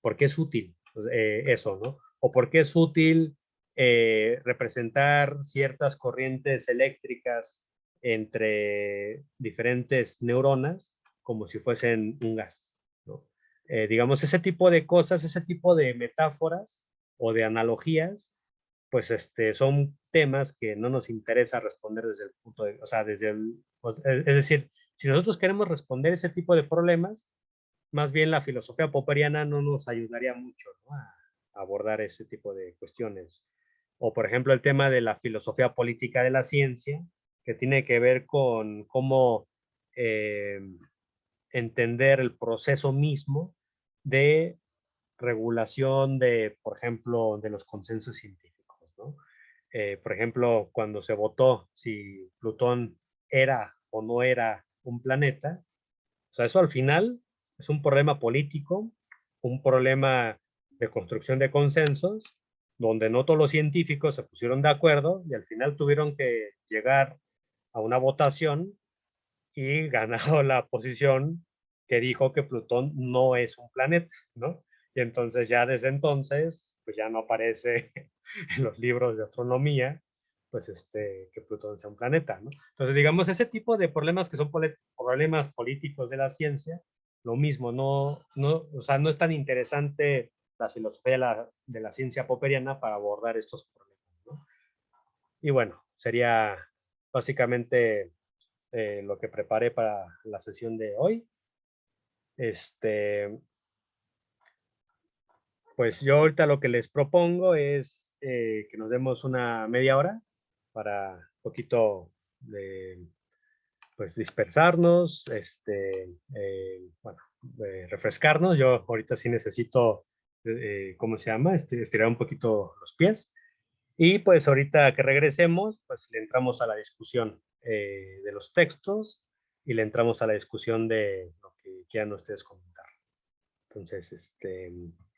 ¿Por qué es útil eso, no? ¿O por qué es útil representar ciertas corrientes eléctricas entre diferentes neuronas como si fuesen un gas, ¿no? Digamos, ese tipo de cosas, ese tipo de metáforas o de analogías, pues son temas que no nos interesa responder desde el punto de, o sea, es decir, si nosotros queremos responder ese tipo de problemas, más bien la filosofía popperiana no nos ayudaría mucho, ¿no? A abordar ese tipo de cuestiones. O, por ejemplo, el tema de la filosofía política de la ciencia, que tiene que ver con cómo eh, entender el proceso mismo de regulación de, por ejemplo, de los consensos científicos, ¿no? Por ejemplo, cuando se votó si Plutón era o no era un planeta, o sea, eso al final es un problema político, un problema de construcción de consensos, donde no todos los científicos se pusieron de acuerdo y al final tuvieron que llegar a una votación y ganado la posición que dijo que Plutón no es un planeta, ¿no? Y entonces ya desde entonces, pues ya no aparece en los libros de astronomía, pues que Plutón sea un planeta, ¿no? Entonces, digamos, ese tipo de problemas que son problemas políticos de la ciencia, lo mismo, o sea, no es tan interesante la filosofía de la ciencia popperiana para abordar estos problemas, ¿no? Y bueno, sería básicamente lo que preparé para la sesión de hoy. Este, pues yo ahorita lo que les propongo es que nos demos una media hora para un poquito de, pues dispersarnos, bueno, refrescarnos. Yo ahorita sí necesito, ¿cómo se llama? Estirar un poquito los pies. Y pues ahorita que regresemos, pues le entramos a la discusión de los textos y le entramos a la discusión de lo que quieran ustedes comentar. Entonces,